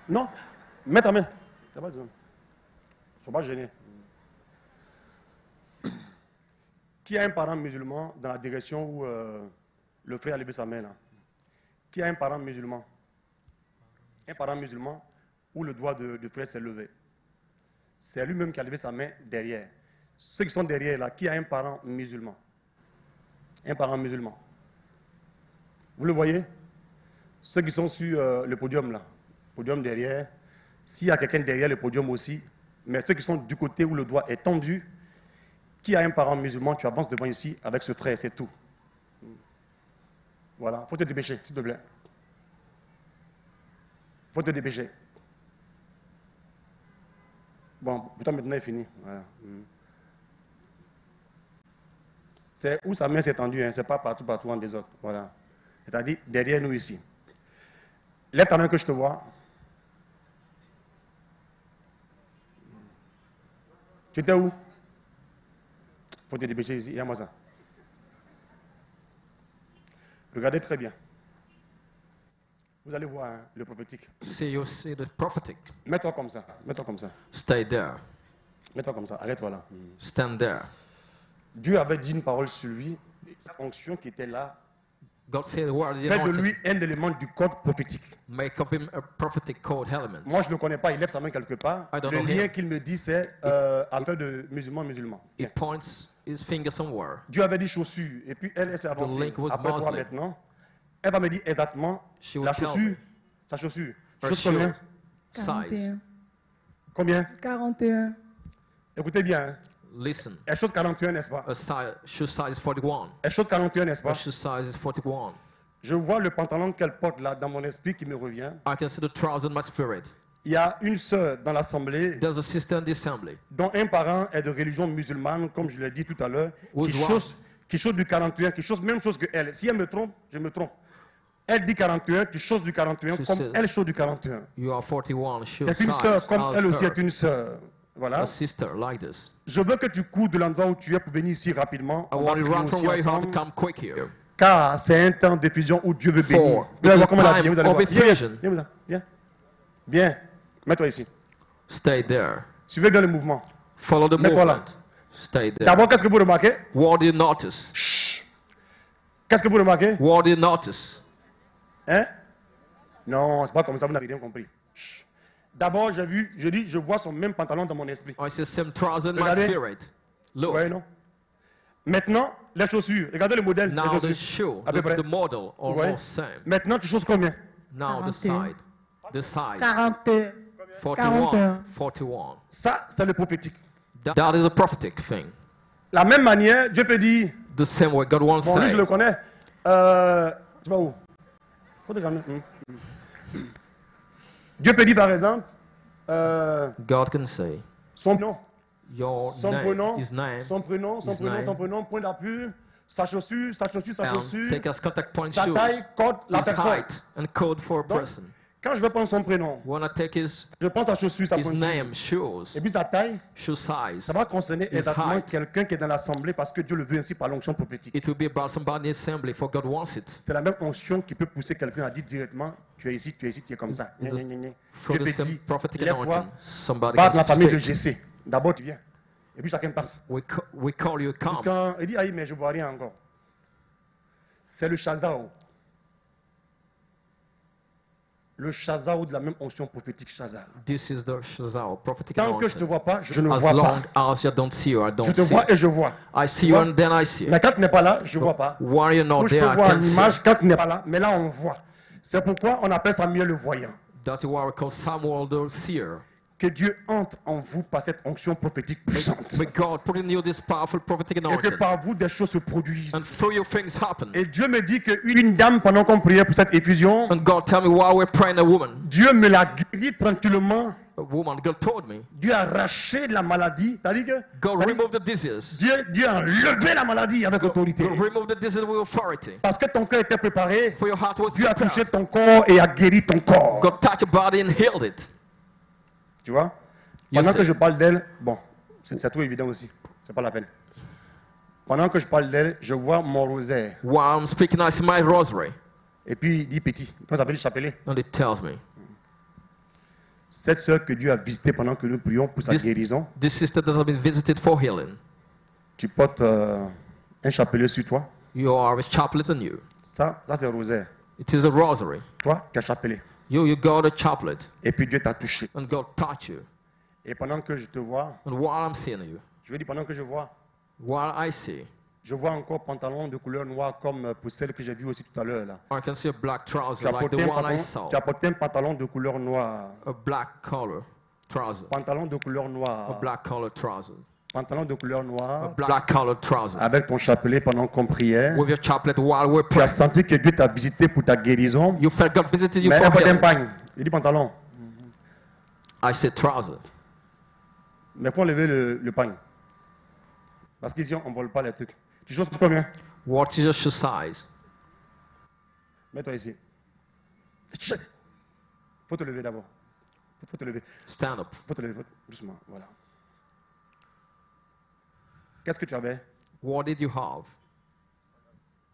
Non, mets ta main. T'as pas besoin. Ne sois pas gêné. Qui a un parent musulman dans la direction où le frère a levé sa main là? Qui a un parent musulman? Un parent musulman où le doigt de frère s'est levé. C'est lui-même qui a levé sa main derrière. Ceux qui sont derrière là, qui a un parent musulman? Un parent musulman. Vous le voyez? Ceux qui sont sur le podium là, podium derrière. S'il y a quelqu'un derrière le podium aussi, mais ceux qui sont du côté où le doigt est tendu, qui a un parent musulman, tu avances devant ici avec ce frère, c'est tout. Voilà, il faut te dépêcher, s'il te plaît. Il faut te dépêcher. Bon, putain, maintenant est fini. Voilà. C'est où sa main s'est tendue, hein, c'est pas partout en désordre. Voilà. C'est-à-dire derrière nous ici. Lève ta main que je te vois. Tu étais où? Il faut te dépêcher ici, regarde-moi ça. Regardez très bien. Vous allez voir hein, le prophétique. You see the prophetic. Mets-toi comme ça, mets-toi comme ça. Stay there. Mets-toi comme ça, arrête-toi là. Stand there. Dieu avait dit une parole sur lui, sa onction qui était là. God said the word, the Fais de anointing. lui un élément du code prophétique. Make of him a prophetic code element. Moi, je ne le connais pas, il lève sa main quelque part. I don't Le know lien him. qu'il me dit, c'est affaire de musulman. He points his finger somewhere. Dieu avait dit chaussures, et puis elle s'est avancée. link was Après toi Muslim. maintenant, elle va me dire exactement She will la tell chaussure, me. sa chaussure. Her Chose shoe combien? size. 41. Combien? 41. Écoutez bien, hein. Listen. Elle chose 41, n'est-ce pas? Shoe size 41. Elle chose 41, n'est-ce pas? Her shoe size is 41. Je vois le pantalon qu'elle porte là dans mon esprit qui me revient. I can see the trouser in my spirit. Il y a une sœur dans l'assemblée There's a sister in the assembly. dont un parent est de religion musulmane, comme je l'ai dit tout à l'heure, Who's qui chose du 41, qui chose même chose que elle. Si elle me trompe, je me trompe. Elle dit 41, tu choses du 41, She comme says- elle chose du 41. You are 41. Shoe C'est une size sœur, comme as elle aussi her. est une sœur. Voilà. A sister like this. Je veux que tu cours de l'endroit où tu es pour venir ici rapidement. I On va want you to prier run from aussi where you have to ensemble, come quick here. car c'est un temps d'effusion où Dieu veut bénir. For Vous allez it voir is comment elle a time bien, vous allez of voir. Viens, effusion. viens, viens, viens. Bien. Mets-toi ici. Stay there. Suivez bien le mouvement. Follow the Mets-toi là. movement. Stay there. D'abord, qu'est-ce que vous remarquez? What do you notice? Qu'est-ce que vous remarquez? What do you notice? Hein? Non, c'est pas comme ça, vous n'avez rien compris. Chut. D'abord, je vois son même pantalon dans mon esprit. I see same trouser in my Regardez. spirit. Look. Ouais, non? Maintenant, les chaussures. Regardez le modèle Now des the chaussures. shoe, À peu près. the model, Vous voyez? almost same. Maintenant, tu choses combien? Now the 41. side. The size. 42. 41. 41. Ça, c'est le prophétique. That is a prophetic thing. La même manière, Dieu peut dire, The same way God wants bon, lui, to je say. le connais. Tu vas où? Faut te calmer. Dieu peut dire, par exemple, God can say son nom. your Son name, prénom, his name, son prénom, son his prénom, name. son prénom, point d'appui, sa chaussure, sa chaussure, sa and chaussure, take as contact point sa shoes, taille, code, la his personne. height, and code for a Donc, person. quand je vais prendre son prénom, When I take je prends sa chaussure, sa his pointure, name, shoes, et puis sa taille, shoe size, ça va concerner his exactement height. quelqu'un qui est dans l'assemblée parce que Dieu le veut ainsi par l'onction prophétique. it will be about somebody in the assembly for God wants it. C'est la même onction qui peut pousser quelqu'un à dire directement, tu es ici, tu es comme ça. Gna, gna, gna, gna. From Dieu the peut same dire, prophetic lève-toi, anointing, somebody parle de can la famille de speak. Jessé. D'abord, tu viens. Et puis chacun passe. We call you come. Jusqu'à, il dit, aïe, mais je ne vois rien encore. C'est le Shazao. Le Shazao de la même onction prophétique Shazar. This is the Shazao, prophetic Tant que je ne te anointing. vois pas, je ne As vois long pas. as you don't see you, I Je don't te see vois you. et je vois. I see Tu you vois? and then I see you. Mais quand tu n'es pas là, je ne vois pas. While you're not Ou je there, peux I voir can une see. image quand tu n'es pas là, mais là on voit. C'est pourquoi on appelle Samuel le voyant. That's why we call Samuel the seer. Que Dieu entre en vous par cette onction prophétique puissante. May God put in you this powerful prophetic Et que anointing. par vous des choses se produisent. And through you things happen. Et Dieu me dit qu'une dame, pendant qu'on priait pour cette effusion, And God tell me while we're praying, a woman, Dieu me l'a guéri tranquillement. God told me, Dieu a arraché la maladie. C'est-à-dire que God remove the disease. Dieu a enlevé la maladie avec autorité. God remove the disease with authority. Parce que ton cœur était préparé, For your heart was Dieu a touché prepared. ton corps et a guéri ton corps. God touched your body and healed it. Tu vois? You Pendant que see. je parle d'elle, bon, c'est tout évident aussi. C'est pas la peine. Pendant que je parle d'elle, je vois mon rosaire. While I'm speaking, I see my rosary. Et puis il dit petit. Comment ça s'appelle le chapelet? And it tells me, Cette sœur que Dieu a visitée pendant que nous prions pour sa This- guérison, this sister that has been visited for healing, tu portes un chapelet sur toi. you are a chaplet on you. Ça c'est le rosaire. It is a rosary. Toi, tu as chapelet. You got a chaplet. Et puis Dieu t'a touché. And God touched you. Et pendant que je te vois, And while I'm seeing you, je veux dire pendant que je vois while encore pantalon de couleur noire comme pour celle que j'ai vue aussi tout à l'heure là. I can see a black Tu trouser as, like the porté un one I pantalon, saw. tu as porté un pantalon de couleur noire. A black color trouser. Pantalon de couleur A noire. black color trouser. Pantalon de couleur A noire. black color trouser. Avec ton chapelet pendant qu'on priait. With your chaplet while we're Tu as praying. senti que Dieu t'a visité pour ta guérison. You felt God visited you Mais for elle porte un healing. pagne. Il dit pantalon. I said trouser. Mais il faut enlever le pagne. Parce qu'ici, on ne vole pas les trucs. Tu choses combien? What is your shoe size? Mets-toi ici. Il faut te lever d'abord. Il faut te lever. Stand up. Faut te lever. Doucement. Voilà. Qu'est-ce que tu avais? What did you have?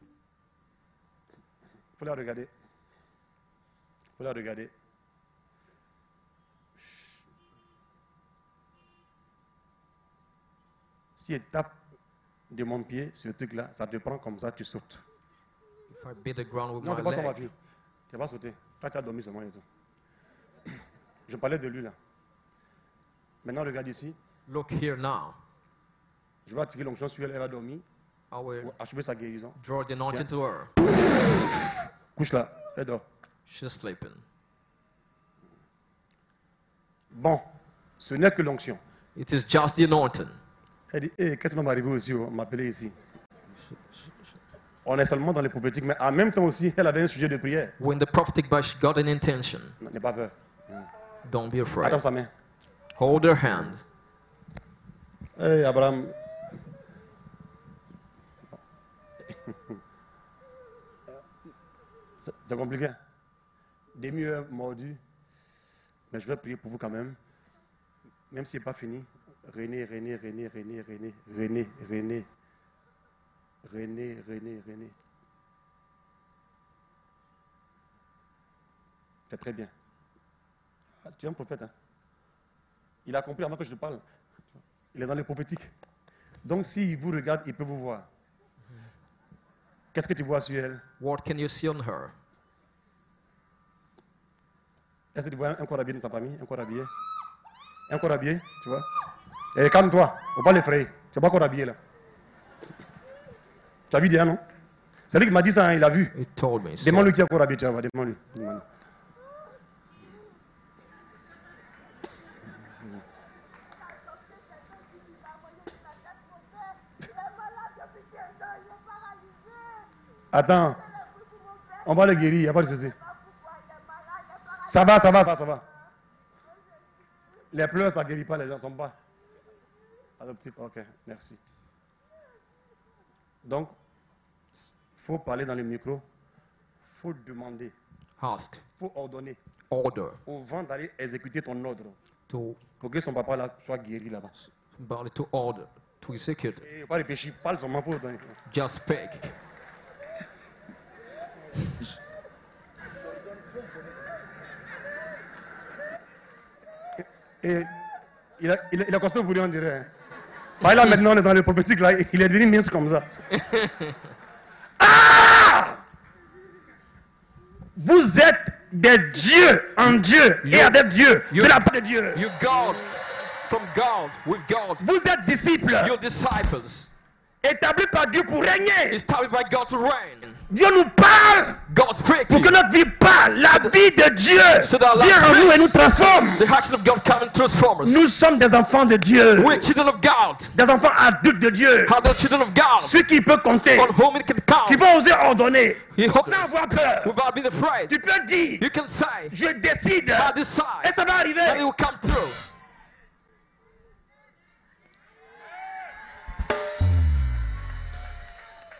Il faut la regarder. Il faut la regarder. Si elle tape de mon pied, ce truc-là, ça te prend comme ça, tu sautes. If I beat the ground with Non, my c'est pas toi, ma leg. fille. Tu vas sauter. Toi, tu as dormi seulement et tout. Je parlais de lui, là. Maintenant, regarde ici. Look here now. Je vais attirer l'onction sur elle, elle va dormir. I will Pour achever sa guérison. draw the anointing to her. Couche là, elle dort. She's sleeping. Bon, ce n'est que l'onction. It is just the anointing. Elle dit, hey, qu'est-ce qui va m'arriver aussi? On m'appelait ici. On est seulement dans les prophétiques, mais en même temps aussi, elle avait un sujet de prière. When the prophetic bush got an intention, N'aie pas peur. don't be afraid. Attends sa main. Hold her hand. Hey, Abraham. C'est compliqué. Des mieux mordus. Mais je vais prier pour vous quand même. Même si ce n'est pas fini. René, René, René, René, René, René, René. René, René, René. C'est très bien. Ah, tu es un prophète, hein? Il a compris avant que je te parle. Il est dans les prophétiques. Donc, s'il vous regarde, il peut vous voir. Qu'est-ce que tu vois sur elle? What can you see on her? Est-ce que tu vois un corps habillé dans sa famille? Un corps habillé? Un corps habillé, tu vois? Et calme-toi, il ne faut pas l'effrayer. Tu n'as pas corps habillé là. Tu as vu déjà, non? C'est lui qui m'a dit ça, hein, il a vu. He told me. So. Demande-lui qui a corps habillé, tu vas voir, demande-lui. Demande-lui. Attends, on va le guérir, il n'y a pas de souci. Ça va, ça va, ça va. Les pleurs, ça ne guérit pas, les gens ne sont pas adoptifs. Ok, merci. Donc, il faut parler dans le micro, il faut demander, Ask. il faut ordonner Order. au vent d'aller exécuter ton ordre To pour que son papa là, soit guéri là-bas. body to order. To execute. Et pas réfléchir, parle seulement pour ordonner. Just speak. Et Il a costaud pour lui, on dirait. Bah, là, maintenant, on est dans le prophétique, là. Il est devenu mince comme ça. Ah! Vous êtes des dieux en Dieu et avec Dieu, de la part de Dieu. You God, from God, with God. Vous êtes disciples, Your disciples. établis par Dieu pour régner. Established by God to reign. Dieu nous parle God speaks pour que notre vie parle. La vie de Dieu vient en nous et nous transforme. The action of God come and transform us. Nous sommes des enfants de Dieu, We're children of God. des enfants adultes de Dieu. How the children of God. Ceux qui peuvent compter, On whom it can count. qui vont oser ordonner, He hopes sans avoir peur. without being afraid. Tu peux dire, You can say, je décide, I et decide, ça va and it arriver. will come true.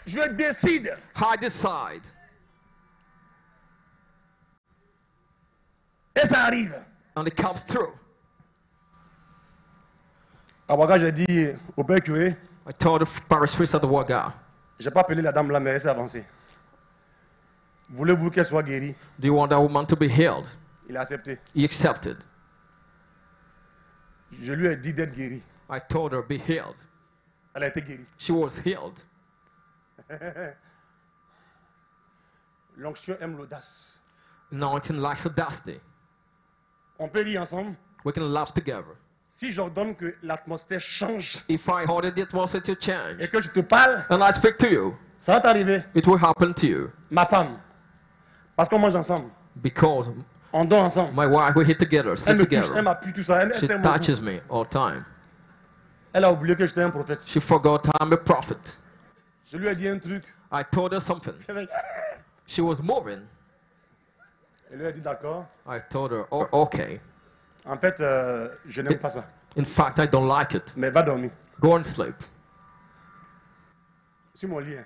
Je décide. I decide. Et ça arrive. And it comes true. À Ouaga, j'ai dit au père curé, I told the parish priest at the Waga, je n'ai pas appelé la dame là, mais elle s'est avancée. Voulez-vous qu'elle soit guérie? do you want that woman to be healed? Il a accepté. He accepted. Je lui ai dit d'être guérie. I told her, be healed. Elle a été guérie. She was healed. L'onction aime l'audace. Anointing likes audacity. On peut lire ensemble. We can laugh together. Si j'ordonne que l'atmosphère change If I order the atmosphere to et change, que je te parle, and I speak to you, ça va t'arriver. it will happen to you. Ma femme. Parce qu'on mange ensemble. Because On dort ensemble. my wife, we hit together, Elle sleep me touche, elle together. m'appuie tout ça. Elle, She sait mon goût. touches me all the time. Elle a oublié que j'étais un prophète. She forgot I'm a prophet. Je lui ai dit un truc. I told her something. Elle She was moving. lui a dit d'accord. I told her, oh, okay. En fait, je n'aime pas ça. In fact, I don't like it. Mais va dormir. Go and sleep Sur mon lit, hein.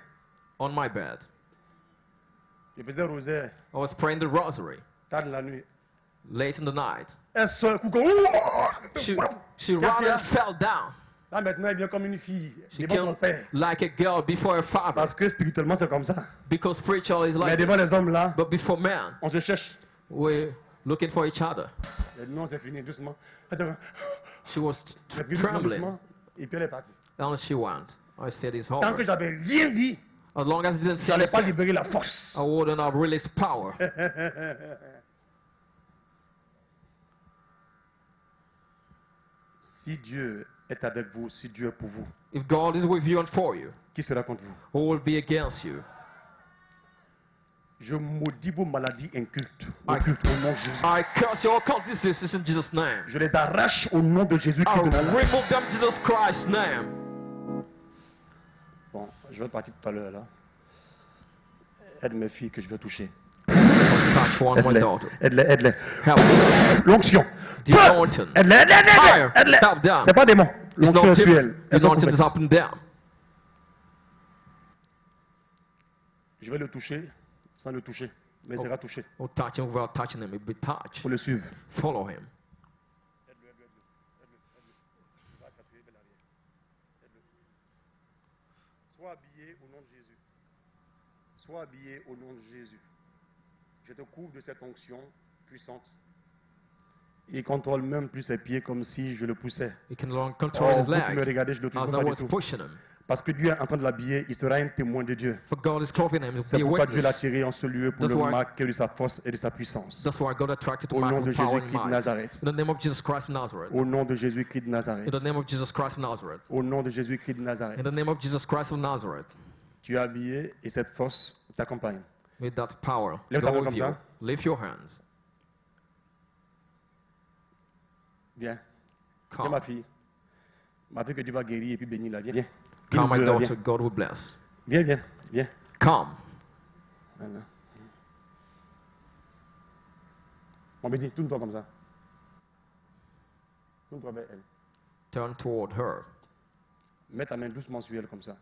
on my bed. Je faisais rosaire I was praying the rosary tard la nuit. late in the night. Un seul coup, comme... She qu'il y ran a? and fell down. Là, maintenant, elle vient comme une fille She devant son came père. like a girl before her father. Parce que spirituellement, c'est comme ça. Because spiritual is Mais like devant this. les hommes, là, But before man, on se cherche. we're looking for each other. Et non, c'est fini, doucement. Attends, She was j'ai pris doucement, trembling. doucement. Et puis elle est partie. And she went. I said, it's Tant que over. j'avais rien dit, As long as I didn't je say n'allais pas anything, libérer la force. I wouldn't have released power. Si Dieu est avec vous, si Dieu est pour vous, If God is with you and for you, qui sera contre vous? who will be against you? Je maudis vos maladies incultes, I- occultes au nom de Jésus. I curse your occult diseases in Jesus' name. Je les arrache au nom de Jésus I Christ de Nazareth. remove them in Jesus Christ's name. Bon, je vais partir tout à l'heure là. Aide mes filles que je vais toucher. Touch one of my Aide-les, daughter. aide-les, aide-les. Help me. L'onction. The Feu! anointing. Aide-les, aide-les, Fire. aide-les, aide-les. Help them. C'est pas démon. It's L'onction not est sur elle. him. Elles The sont anointing is prophètes. up and down. Je vais le toucher sans le toucher. Mais il sera touché. Or touch him without touching him. He'll be touched. Faut le suivre. Follow him. Sois habillé au nom de Jésus. Sois habillé au nom de Jésus. Je te couvre de cette onction puissante. Il contrôle même plus ses pieds comme si je le poussais. He can learn Oh, control his vous qui me leg. regardez, je le touche As I pas du was tout. pushing him. Parce que Dieu est en train de l'habiller, il sera un témoin de Dieu. For God is clothing him. He'll C'est be a pourquoi Dieu l'a witness. tiré en ce lieu pour That's le why- marquer de sa force et de sa puissance. That's why God attracted to Au nom mark de with power and Jésus-Christ de might. Nazareth. In the name of Jesus Christ of Nazareth. Au nom de Jésus-Christ de Nazareth. In the name of Jesus Christ of Nazareth. Au nom de Jésus-Christ de In Nazareth. the name of Jesus Christ of Nazareth. Tu es habillé et cette force t'accompagne. With that power, Lève ta go main with comme you. ça. Lift your hands. Viens. Viens ma Come. fille. Ma fille que Dieu va guérir et puis bénir la. Viens. Viens. Come, my Viens. daughter. God will bless. Viens, viens, viens. Come. Voilà. On me dit, tourne-toi comme ça. Tourne-toi vers elle. Turn toward her. Mets ta main doucement sur elle comme ça.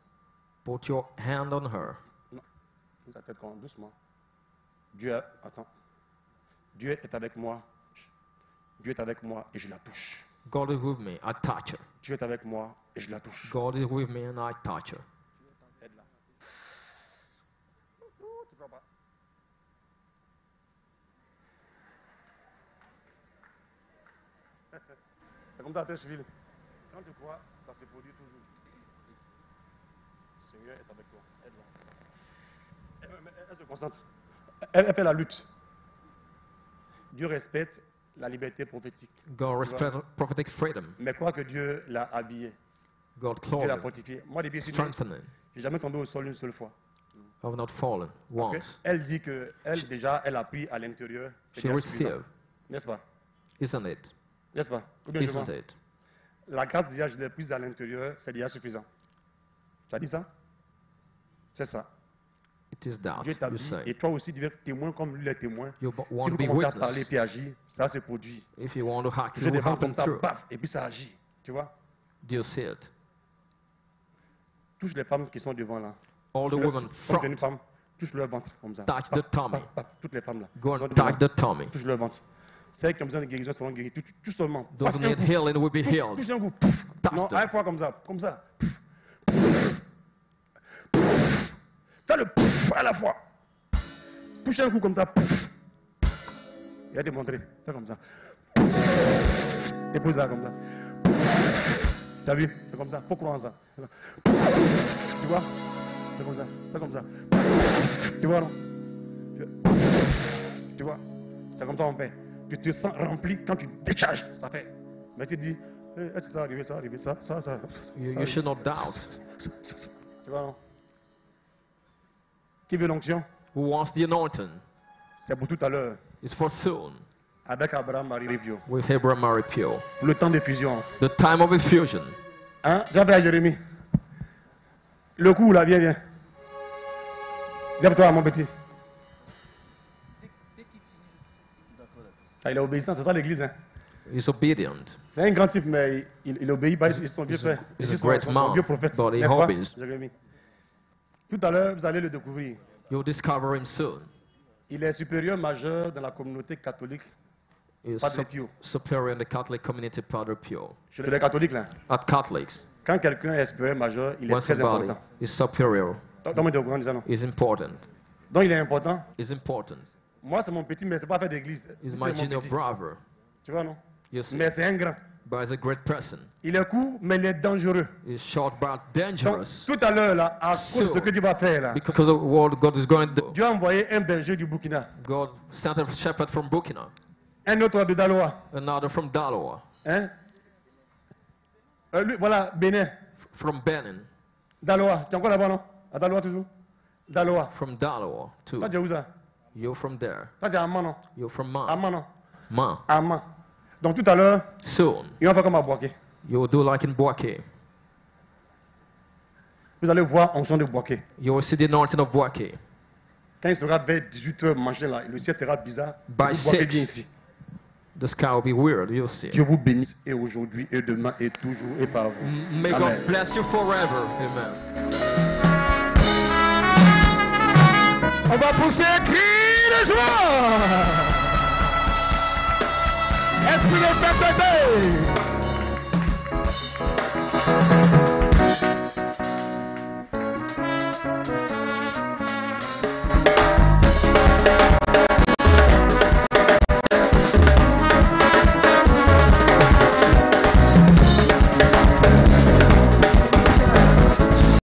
Put your hand on her. Tourne ta tête doucement. Dieu, attends. Dieu est avec moi. Dieu est avec moi et je la touche. God is with me. I touch her. Dieu est avec moi et je la touche. God is with me and I touch her. Aide-la. Tu crois pas? C'est comme ça à Têcheville. Quand tu crois, ça se produit toujours. Le Seigneur est avec toi. Elle se concentre. Elle fait la lutte. Dieu respecte la liberté prophétique. God respect prophetic freedom. Mais crois que Dieu l'a habillé. God Dieu l'a clothed, fortifié. Moi, depuis je strengthened. n'ai jamais tombé au sol une seule fois. I have not fallen Parce once. qu'elle dit qu'elle, déjà, elle a pris à l'intérieur. C'est She déjà suffisant. received, N'est-ce pas? isn't it? N'est-ce pas? Ou bien je Isn't mens? it? La grâce, déjà, je l'ai prise à l'intérieur, c'est déjà suffisant. Tu as dit ça? C'est ça. It is that, Dieu you t'habille say. et toi aussi, tu veux être témoin comme lui est témoin. You Si want to vous be commencez à parler witness. puis agir, ça se produit. If you want to act, Tu it fais des will vents happen comme ça, through. paf, et puis ça agit. Tu vois? Do you see it? Touche les femmes qui sont devant là. All the Touche women comme une front, femme, touche leur ventre comme ça. touch Paf, the tummy. paf, paf, toutes les femmes là. Go Elles sont and devant. touch the tummy. Touche leur ventre. Celles qui ont besoin de guérison seront guéries. Touche seulement. Those Paf, who un need coup. healing will be Touche healed. un coup. Pff. Touch Non, them. à une fois comme ça. Comme ça. Pff. Pff. Fais le pff à la fois. Touche un coup comme ça. Pff. Il va te montrer. Fais comme ça. Pff. Dépose là comme ça. Pff. T'as vu? C'est comme ça. Faut croire en ça. Pff. Tu vois? C'est comme ça. Fais comme ça. Pff. Tu vois, non? Tu vois? C'est comme ça on fait. Tu te sens rempli quand tu décharges. Ça fait. Mais tu te dis, est-ce que ça va arriver, ça va arriver, ça. You should not doubt. Tu vois, non? Qui veut l'onction? Who wants the anointing? C'est pour tout à l'heure. It's for soon. Avec Abraham, Marie Rivio. With Abraham Maripio. Le temps de fusion. The time of effusion. Hein? J'avais à Jérémie. Le coup, là, viens. Lève-toi, mon petit. Ah, il est obéissant, c'est ça l'église. Hein? He's obedient. C'est un grand type, mais il obéit pas. Ils sont vieux frère. he's a Ils sont great son man, vieux prophète. but he N'est-ce pas, obeys. Jérémie? Tout à l'heure, vous allez le découvrir. You'll discover him soon. Il est supérieur majeur dans la communauté catholique. He's Padre Pio. superior in the Catholic community, Padre Pio. Chez les catholiques, là. At Catholics, Quand quelqu'un est supérieur majeur, il est when très somebody important. is superior, Donne-moi au courant de ça, non? is important. Donc il est important. Is important. Moi, c'est mon petit, mais c'est pas fait d'église. He's C'est my mon junior petit. brother. Tu vois, non? You see, Mais c'est un grand. but he's a great person. Il est court, mais il est dangereux. He's short but Donc, dangerous. tout à l'heure, là, à cause de ce que tu vas faire, là, Because of what God is going to do. Dieu a envoyé un berger du Burkina, God sent a shepherd from Burkina, un autre de Daloa. another from Daloa, Hein? Lui, voilà, Bénin. from Benin, Daloa. Tu es encore là-bas, non? À Daloa, toujours? Daloa. from Daloa too. Toi, tu es où ça? You're from there. Toi, tu es à Amman, non? You're from Ma. Amman, non? Ma. Amman. Donc, tout à l'heure, Soon, il va faire comme à Boaké. you will do like in Boaké. Vous allez voir onction de Boaké. You will see the anointing of Boaké. Quand il sera vers 18h manger là, le ciel sera bizarre. By Boaké 6. vient ici. The sky will be weird, you'll see. Dieu vous bénisse et aujourd'hui et demain et toujours et par vous. May God Amen. bless you forever. Amen. On va pousser un cri de joie. Esprit de sainteté.